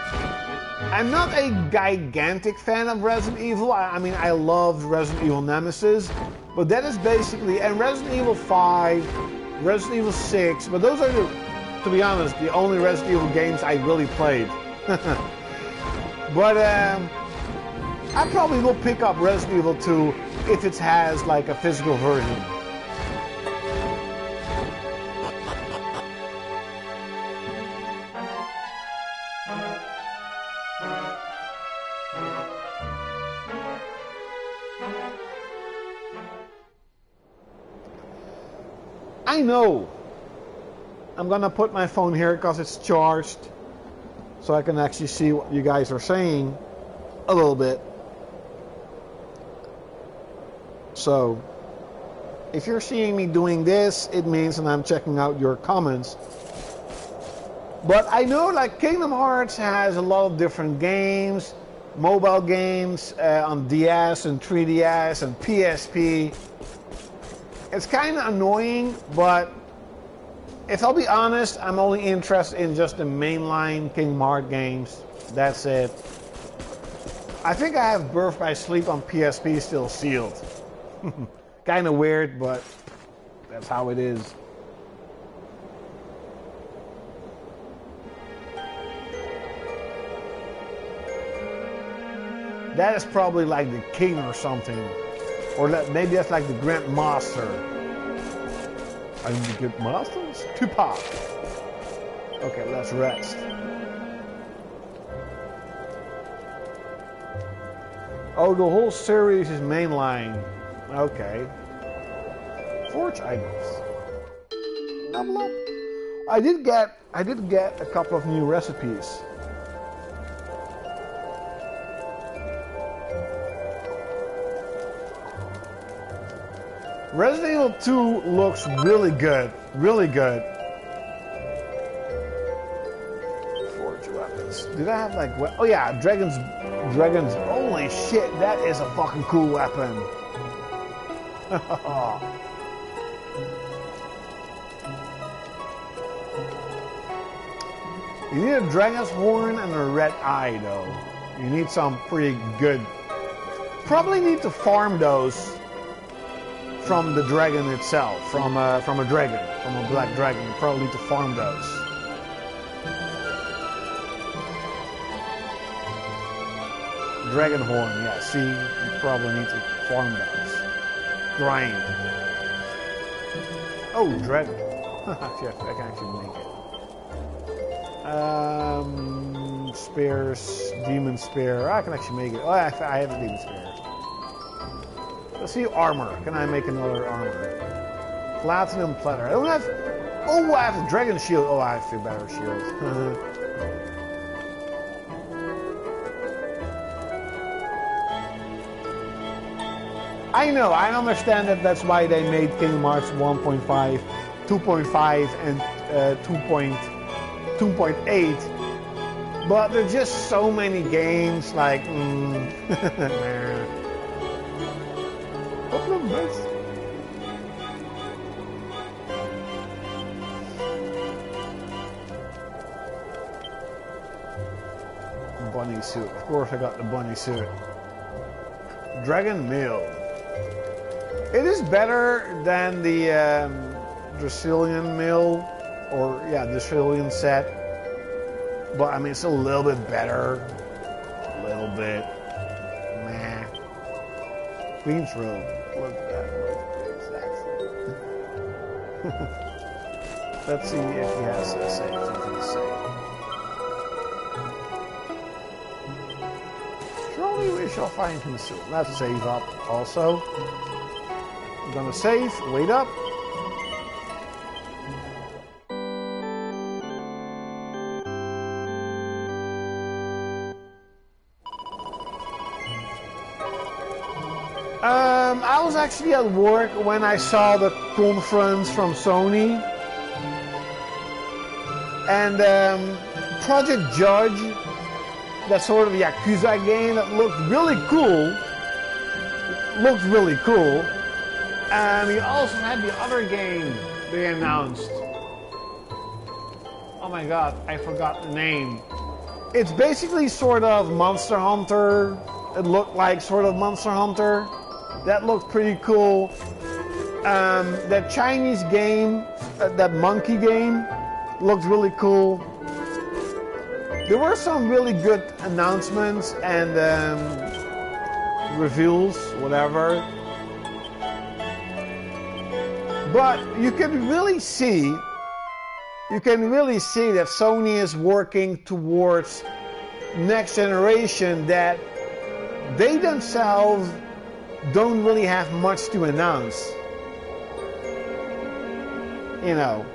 I'm not a gigantic fan of Resident Evil. I mean, I loved Resident Evil Nemesis, but that is basically, and Resident Evil 5, Resident Evil 6, but those are, to be honest, the only Resident Evil games I really played. But I probably will pick up Resident Evil 2 if it has like a physical version. I know. I'm gonna put my phone here because it's charged, so I can actually see what you guys are saying a little bit. So, if you're seeing me doing this, it means that I'm checking out your comments. But I know like Kingdom Hearts has a lot of different games, mobile games on DS and 3DS and PSP. It's kind of annoying, but if I'll be honest, I'm only interested in just the mainline Kingdom Hearts games. That's it. I think I have Birth by Sleep on PSP still sealed. Kind of weird, but that's how it is. That is probably like the king or something. Or maybe that's like the Grand Master. I'm the Grand Master? It's Tupac. Okay, let's rest. Oh, the whole series is mainline. Okay. Forge items. Level up. I did get a couple of new recipes. Resident Evil 2 looks really good. Really good. Forge weapons. Did I have like... Oh yeah, dragons. Holy shit, that is a fucking cool weapon. You need a dragon's horn and a red eye though. You need some pretty good... Probably need to farm those from the dragon itself, from a dragon, from a black dragon. You probably need to farm those. Dragon horn, yeah, see, you probably need to farm those. Grind. Oh, dragon. Yes, I can actually make it. Spears, demon spear. I can actually make it. Oh, I have a demon spear. Let's see, armor. Can I make another armor? Platinum platter. I don't have... Oh, I have a dragon shield. Oh, I have a better shield. I know, I understand that that's why they made Kingdom Hearts 1.5, 2.5, and 2.8. But there's just so many games, like... Bunny suit. Of course I got the bunny suit. Dragon Mill. It is better than the Dracilian Mill, or yeah, Dracilian set. But I mean, it's a little bit better. A little bit. Meh. Queen's Robe. Look at that. Let's see if he has a save. Surely Hopefully we shall find him soon. Let's save up also. I'm gonna save, wait up. I was actually at work when I saw the conference from Sony. And Project Judge, that sort of Yakuza game that looked really cool. And we also had the other game they announced. Oh my god, I forgot the name. It's basically sort of Monster Hunter. It looked like sort of Monster Hunter. That looked pretty cool. That Chinese game, that monkey game, looked really cool. There were some really good announcements and reveals, whatever. But you can really see that Sony is working towards next generation that they themselves don't really have much to announce. You know.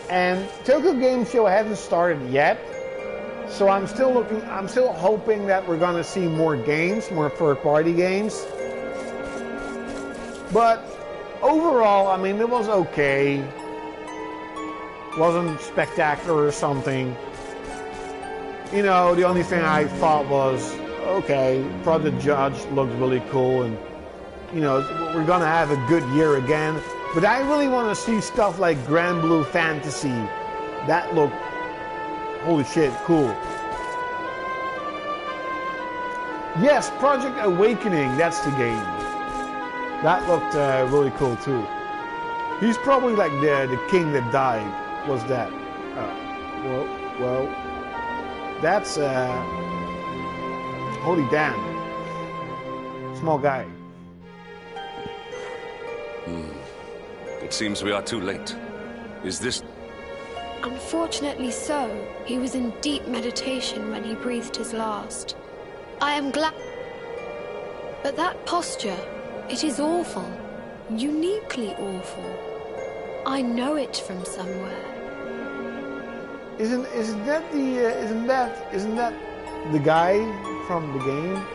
And Tokyo Game Show hasn't started yet. So I'm still hoping that we're gonna see more games, more third-party games. But overall, I mean, it was okay. Wasn't spectacular or something. You know, the only thing I thought was, okay, Project Judge looked really cool, and you know, we're gonna have a good year again. But I really want to see stuff like Grand Blue Fantasy. That looked, holy shit, cool. Yes, Project Awakening, that's the game. That looked really cool too. He's probably like the king that died. Was that? Well, that's holy damn. Small guy. It seems we are too late. Is this... Unfortunately so. He was in deep meditation when he breathed his last. I am glad... But that posture, it is awful. Uniquely awful. I know it from somewhere. Isn't that the guy from the game?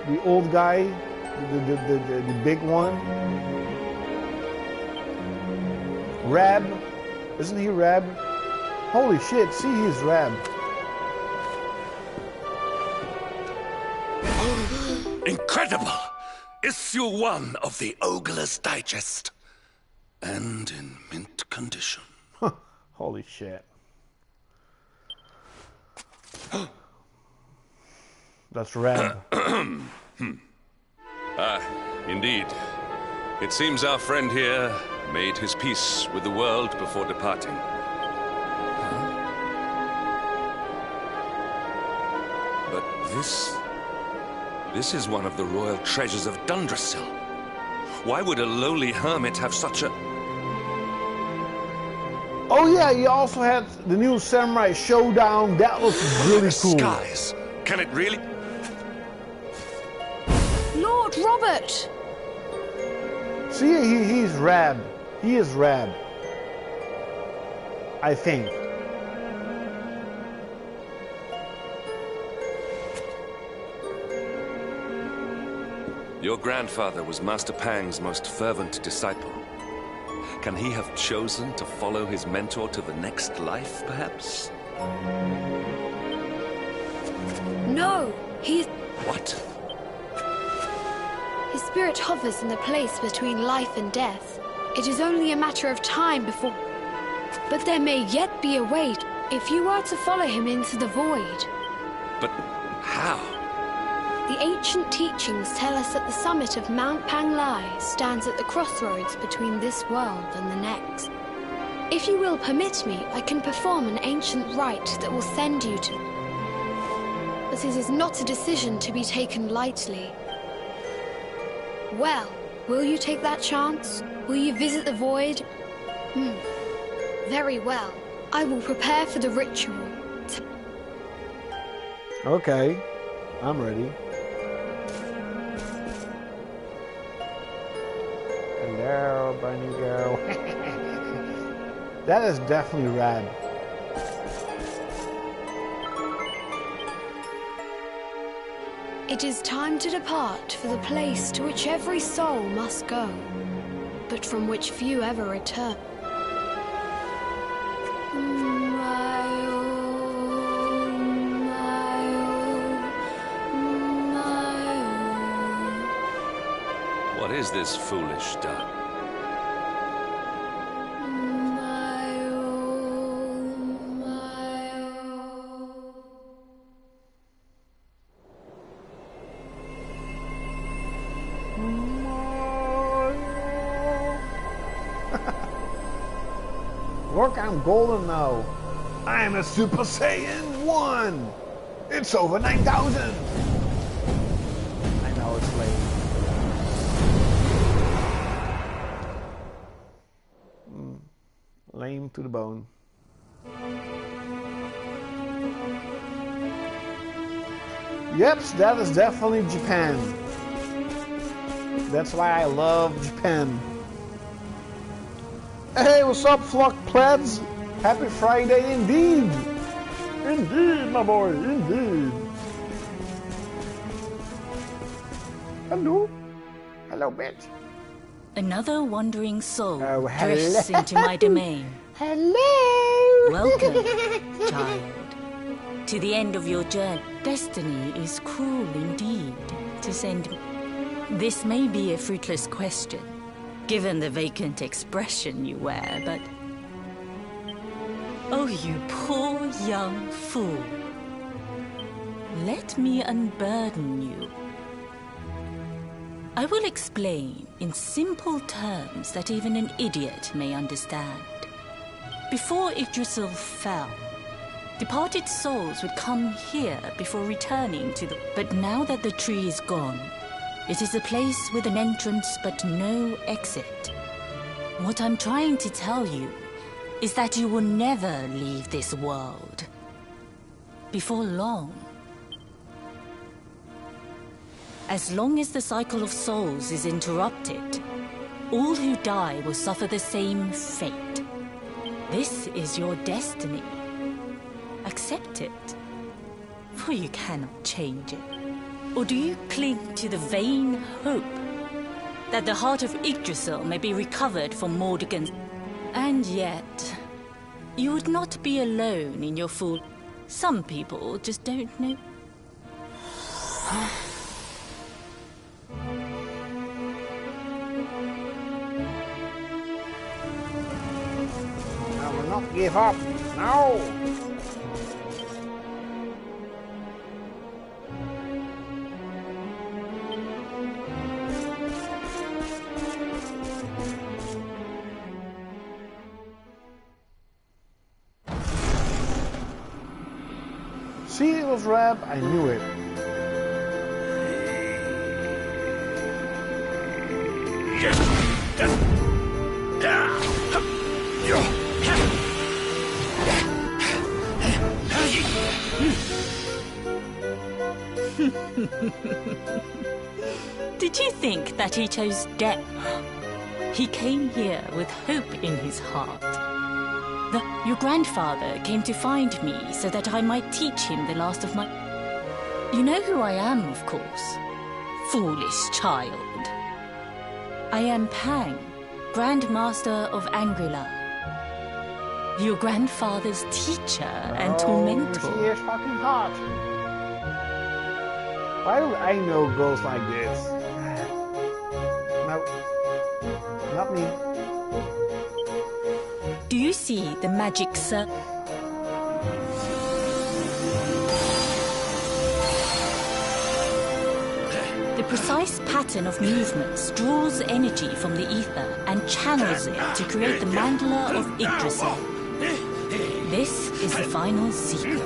The old guy? The big one? Rab? Isn't he Rab? Holy shit, see, he's Rab. Incredible! Issue 1 of the Ogler's Digest. And in mint condition. Holy shit. That's Rab. Indeed. It seems our friend here made his peace with the world before departing. But this is one of the royal treasures of Dundrasil. Why would a lowly hermit have such a... Oh yeah, he also had the new Samurai Showdown. That was really cool. Skies. Can it really... Lord Robert! See, he's Rab. He is Rab. I think. Your grandfather was Master Pang's most fervent disciple. Can he have chosen to follow his mentor to the next life, perhaps? No, he's... What? His spirit hovers in the place between life and death. It is only a matter of time before... But there may yet be a way if you are to follow him into the void. But how? The ancient teachings tell us that the summit of Mount Panglai stands at the crossroads between this world and the next. If you will permit me, I can perform an ancient rite that will send you to... But it is not a decision to be taken lightly. Well, will you take that chance? Will you visit the void? Very well. I will prepare for the ritual. Okay, I'm ready. on you go. That is definitely rad. It is time to depart for the place to which every soul must go, but from which few ever return. What is this foolish done? Look, I'm golden now. I'm a Super Saiyan 1. It's over 9,000. I know it's late. Lame to the bone. Yep, that is definitely Japan. That's why I love Japan. Hey, what's up, Flock Pleds? Happy Friday indeed! Indeed, my boy, indeed. Hello? Hello, bitch. Another wandering soul Oh, drifts into my domain. Hello! Welcome, child. To the end of your journey, destiny is cruel indeed to send me. This may be a fruitless question, given the vacant expression you wear, but... Oh, you poor young fool. Let me unburden you. I will explain in simple terms that even an idiot may understand. Before Yggdrasil fell, departed souls would come here before returning to the... But now that the tree is gone, it is a place with an entrance but no exit. What I'm trying to tell you is that you will never leave this world. Before long. As long as the cycle of souls is interrupted, all who die will suffer the same fate. This is your destiny. Accept it, for you cannot change it. Or do you cling to the vain hope that the heart of Yggdrasil may be recovered from Mordegon's... And yet, you would not be alone in your fool. Some people just don't know. I will not give up. No! See, it was rap. I knew it. Did you think that he chose death? He came here with hope in his heart. Your grandfather came to find me so that I might teach him the last of my... You know who I am, of course. Foolish child. I am Pang, Grandmaster of Angrila. Your grandfather's teacher and tormentor. She is fucking hot. Why do I know girls like this? No. Not me. Do you see the magic circle? The precise pattern of movements draws energy from the ether and channels it to create the mandala of Yggdrasil. This is the final secret.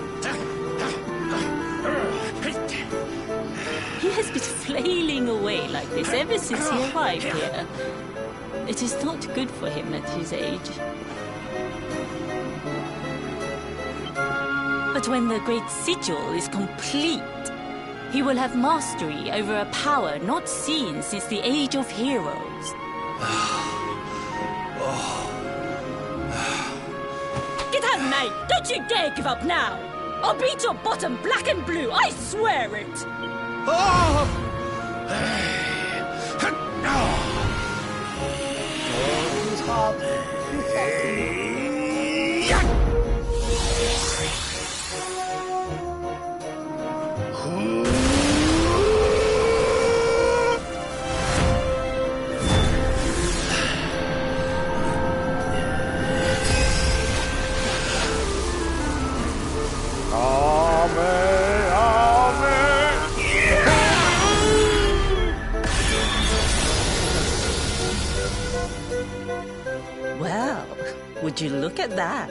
He has been flailing away like this ever since he arrived here. It is not good for him at his age. But when the great sigil is complete, he will have mastery over a power not seen since the Age of Heroes. Get out, mate! Don't you dare give up now! I'll beat your bottom black and blue, I swear it! He's hot. He's sexy. Well, would you look at that?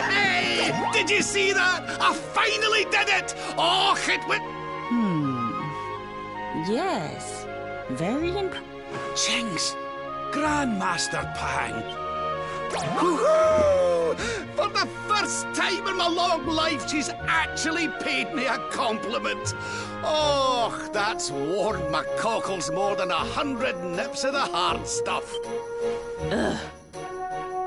Hey! Did you see that? I finally did it! Oh, it went... Yes. Very impressive. Jinx! Grandmaster Pang! Woohoo! For the first time in my long life, she's actually paid me a compliment. Oh, that's warmed my cockles more than 100 nips of the hard stuff.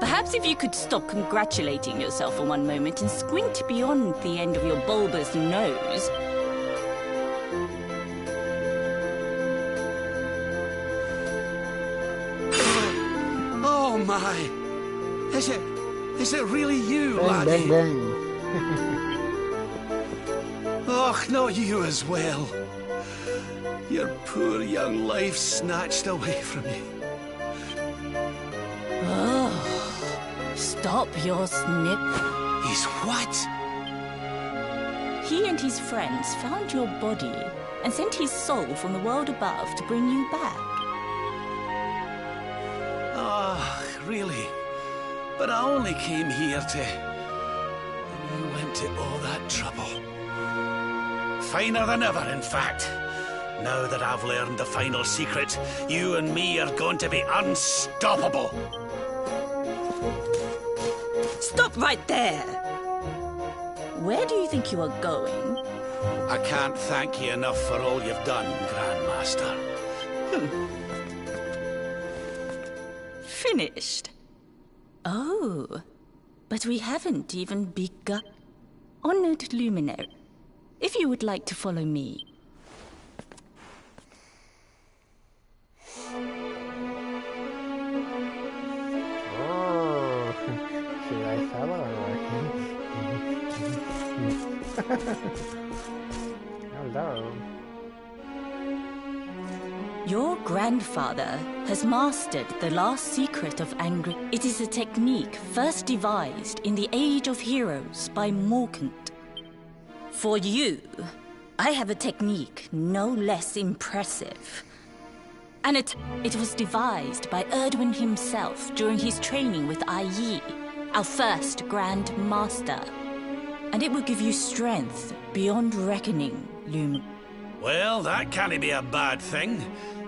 Perhaps if you could stop congratulating yourself for one moment and squint beyond the end of your bulbous nose. Oh my! Is it really you, Bang, laddie? bang, bang. Och, not you as well. Your poor young life snatched away from you. Stop your snip. He's what? He and his friends found your body and sent his soul from the world above to bring you back. Ah, really? But I only came here to... And you went to all that trouble. Finer than ever, in fact. Now that I've learned the final secret, you and me are going to be unstoppable. Stop right there! Where do you think you are going? I can't thank you enough for all you've done, Grandmaster. Finished? Oh, but we haven't even begun. Honored Luminary, if you would like to follow me. Oh, should I follow her? Hello. Your grandfather has mastered the last secret of Angry. It is a technique first devised in the Age of Heroes by Morkant. For you, I have a technique no less impressive. And it was devised by Erdwin himself during his training with Yi, our first Grand Master. And it will give you strength beyond reckoning, Lumin. Well, that can't be a bad thing.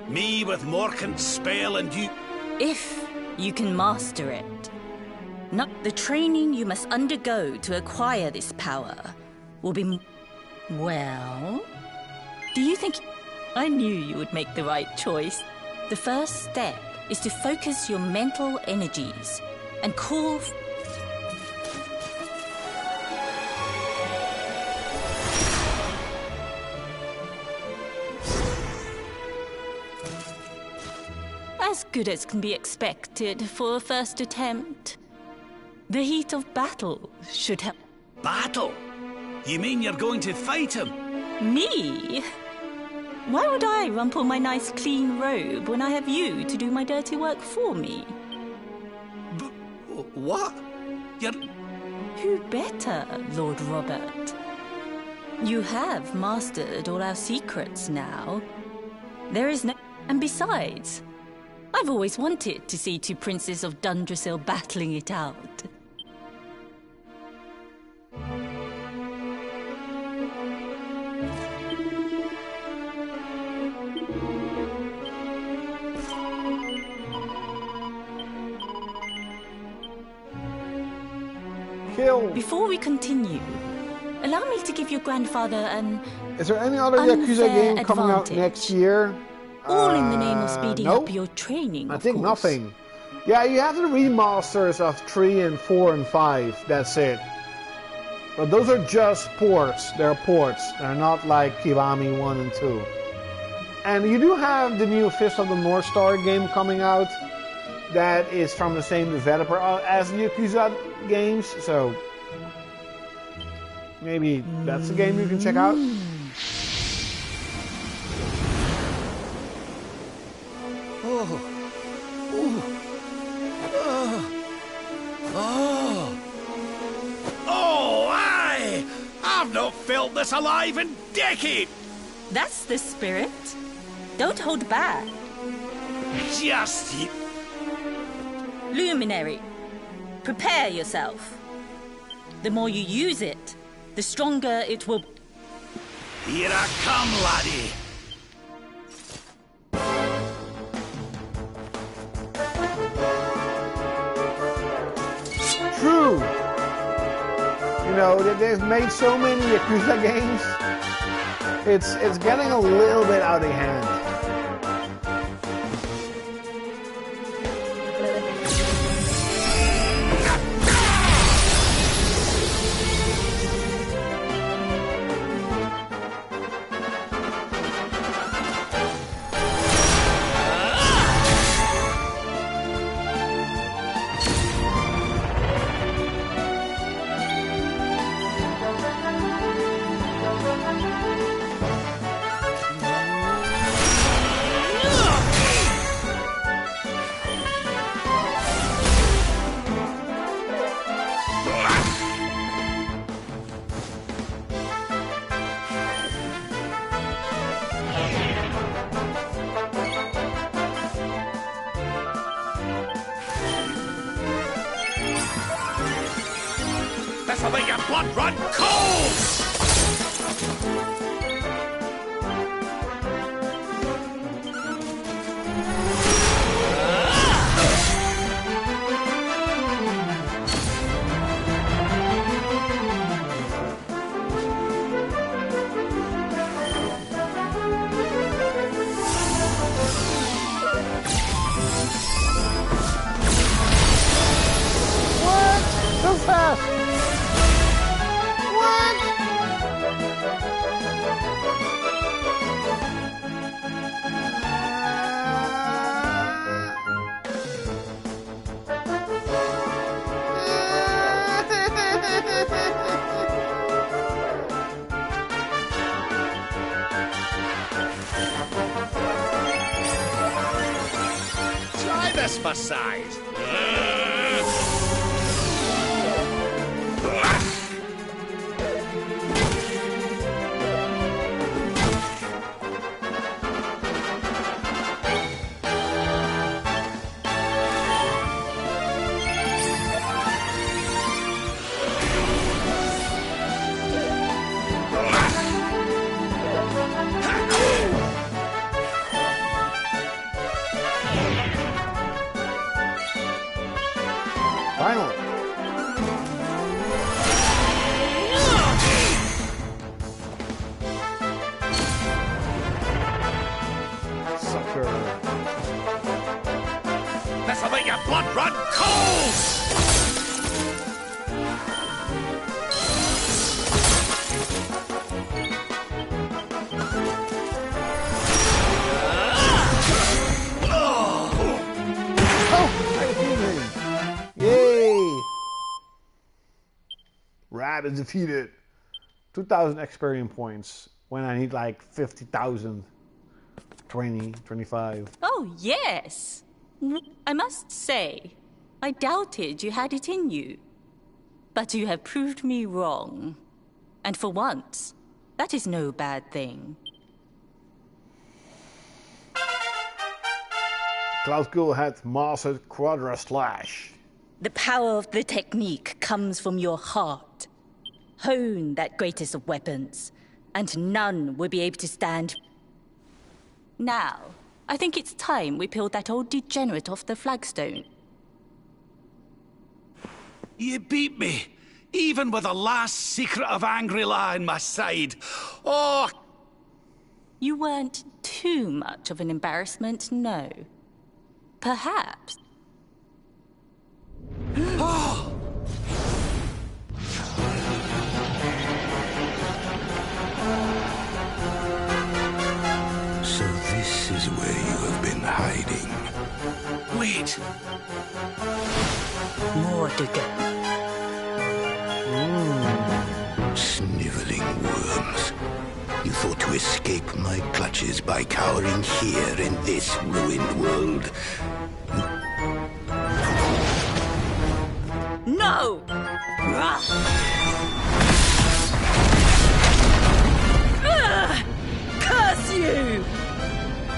Me with Morkant's spell and you... If you can master it. Not the training you must undergo to acquire this power will be... Well... Do you think... I knew you would make the right choice. The first step is to focus your mental energies and call... As good as can be expected for a first attempt. The heat of battle should help. Battle? You mean you're going to fight him? Me? Why would I rumple my nice clean robe when I have you to do my dirty work for me? What? You're... Who better, Lord Robert? You have mastered all our secrets now. There is no... And besides, I've always wanted to see two princes of Dundrasil battling it out. Kill. Before we continue, Allow me to give your grandfather an Is there any other Yakuza unfair game coming out advantage. next year? All in the name of speeding nope. up your training, I of think course. nothing. Yeah, you have the remasters of 3 and 4 and 5. That's it. But those are just ports. They're ports. They're not like Kiwami 1 and 2. And you do have the new Fist of the North Star game coming out. That is from the same developer as the Yakuza games. So maybe that's a game you can check out. Oh, aye! I've not felt this alive in decades! That's the spirit. Don't hold back. Just... Luminary, prepare yourself. The more you use it, the stronger it will... Here I come, laddie! True. You know, they've made so many Yakuza games. It's getting a little bit out of hand. This'll make your blood run cold! What? So fast! Try this for size. Finally. Sucker. This'll make your blood run cold! Yay! Rad is defeated. 2,000 experience points when I need like 50,000. 20, 25. Oh, yes. I must say, I doubted you had it in you. But you have proved me wrong. And for once, that is no bad thing. Klaudkil had mastered Quadra Slash. The power of the technique comes from your heart. Hone that greatest of weapons, and none will be able to stand. Now, I think it's time we peeled that old degenerate off the flagstone. You beat me. even with the last secret of Angry-La in my side. Oh! You weren't too much of an embarrassment, no. Perhaps. Oh! So this is where you have been hiding. Wait. More to go. Sniveling worms. You thought to escape my clutches by cowering here in this ruined world? No! Curse you!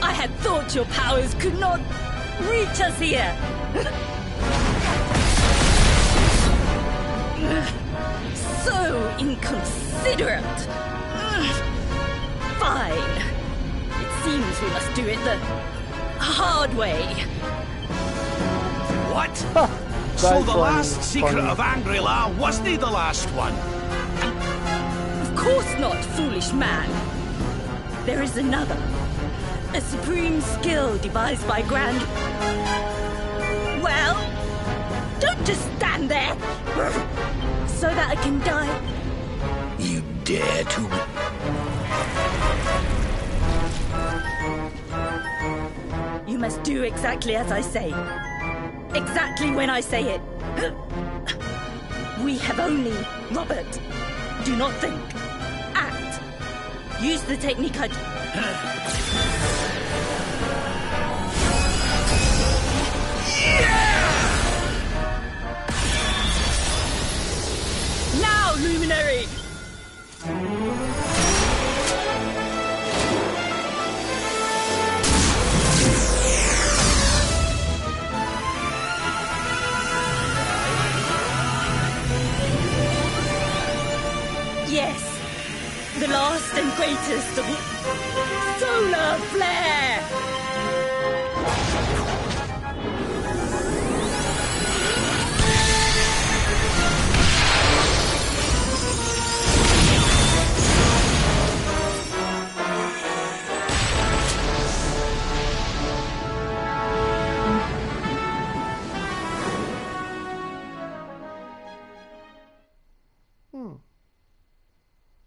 I had thought your powers could not reach us here. So inconsiderate. Fine. It seems we must do it the hard way. What? So That's the funny, last secret funny. of Angry-La wasn't the last one? Of course not, foolish man. There is another. A supreme skill devised by Grand... Well, don't just stand there. So that I can die. You dare to... You must do exactly as I say. Exactly when I say it. We have only Robert. Do not think. Act. Use the technique I... Now, Luminary! Yes, the last and greatest of solar flare!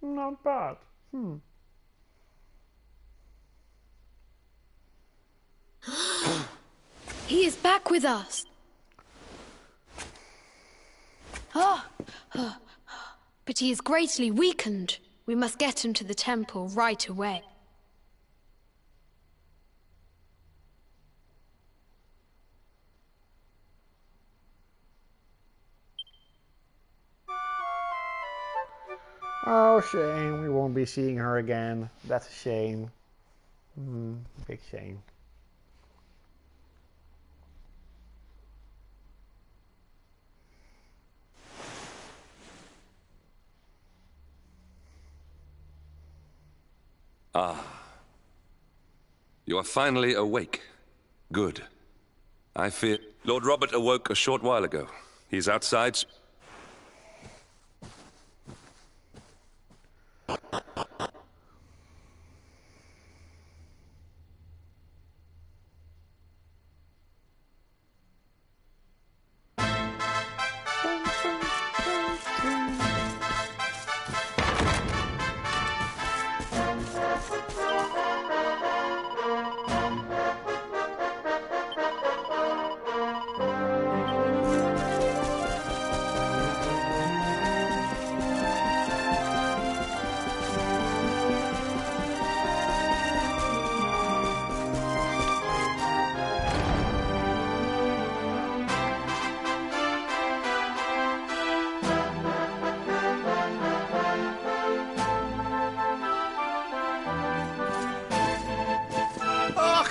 Not bad. He is back with us. But he is greatly weakened. We must get him to the temple right away. Oh, shame. We won't be seeing her again. That's a shame. Big shame. You are finally awake. Good. I fear... Lord Robert awoke a short while ago. He's outside...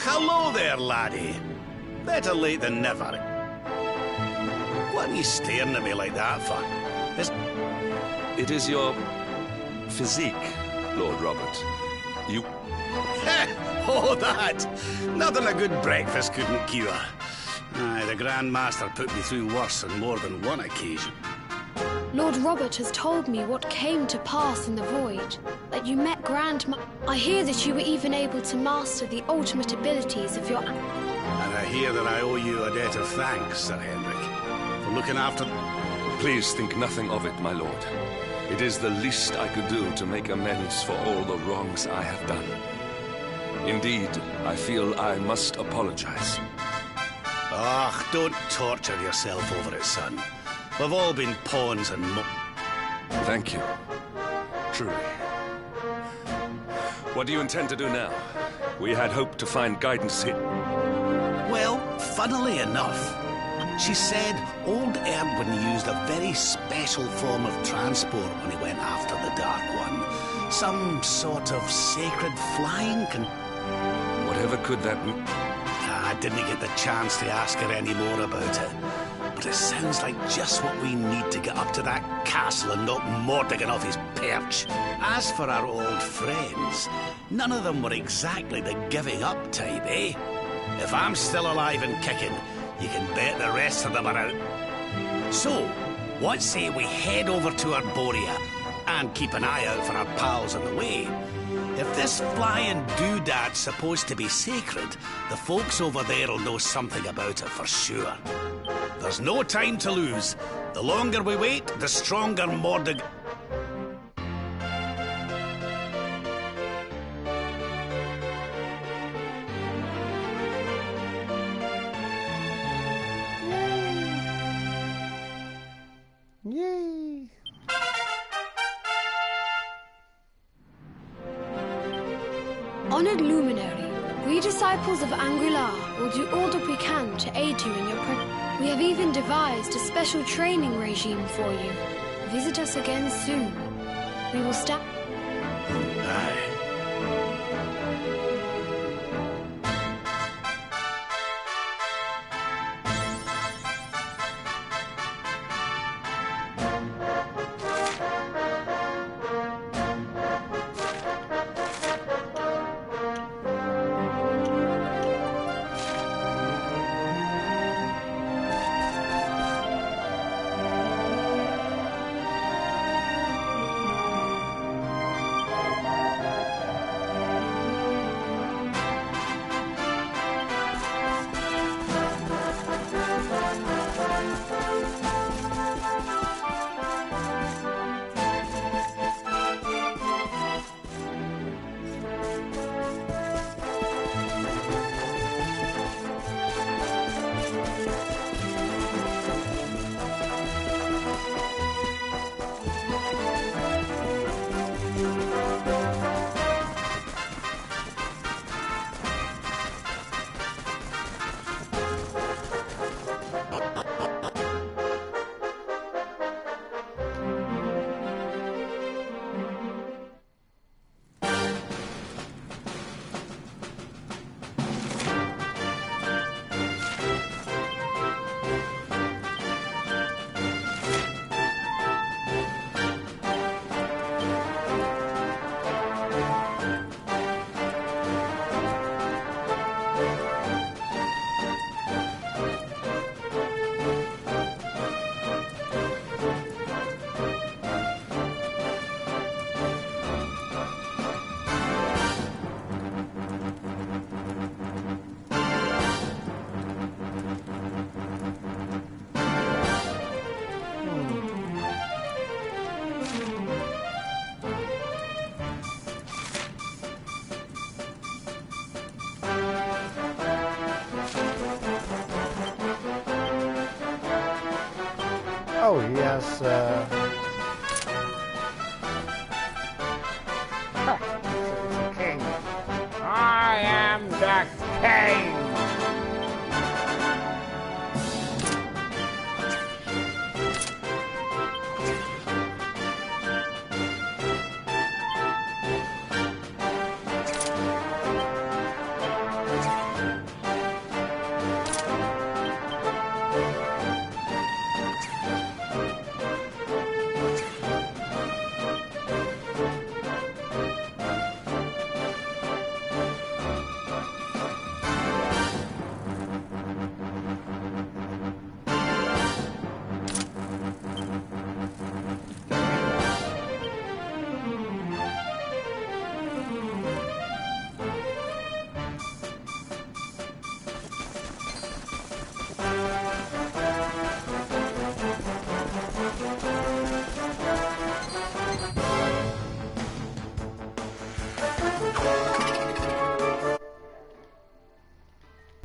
Hello there, laddie. Better late than never. What are you staring at me like that for? It is your... physique, Lord Robert. You... Oh, that! Nothing a good breakfast couldn't cure. Aye, the Grand Master put me through worse on more than one occasion. Lord Robert has told me what came to pass in the void, that you met I hear that you were even able to master the ultimate abilities of your... And I hear that I owe you a debt of thanks, Sir Henrik, for looking after... Please think nothing of it, my lord. It is the least I could do to make amends for all the wrongs I have done. Indeed, I feel I must apologize. Ah, don't torture yourself over it, son. We've all been pawns and Thank you. Truly. What do you intend to do now? We had hoped to find guidance here. Well, funnily enough, she said old Erdwin used a very special form of transport when he went after the Dark One. Some sort of sacred flying Whatever could that mean? I didn't get the chance to ask her any more about it. But it sounds like just what we need to get up to that castle and knock Mordigan off his perch. As for our old friends, none of them were exactly the giving up type, eh? If I'm still alive and kicking, you can bet the rest of them are out. So, what say we head over to Arborea and keep an eye out for our pals on the way? If this flying doodad's supposed to be sacred, the folks over there'll know something about it for sure. There's no time to lose. The longer we wait, the stronger Mordigan... Yay! Honored Luminary, we disciples of Angular will do all that we can to aid you in your We have even devised a special training regime for you. Visit us again soon. We will stop. Aye. Oh, yes, it's a king. I am the king!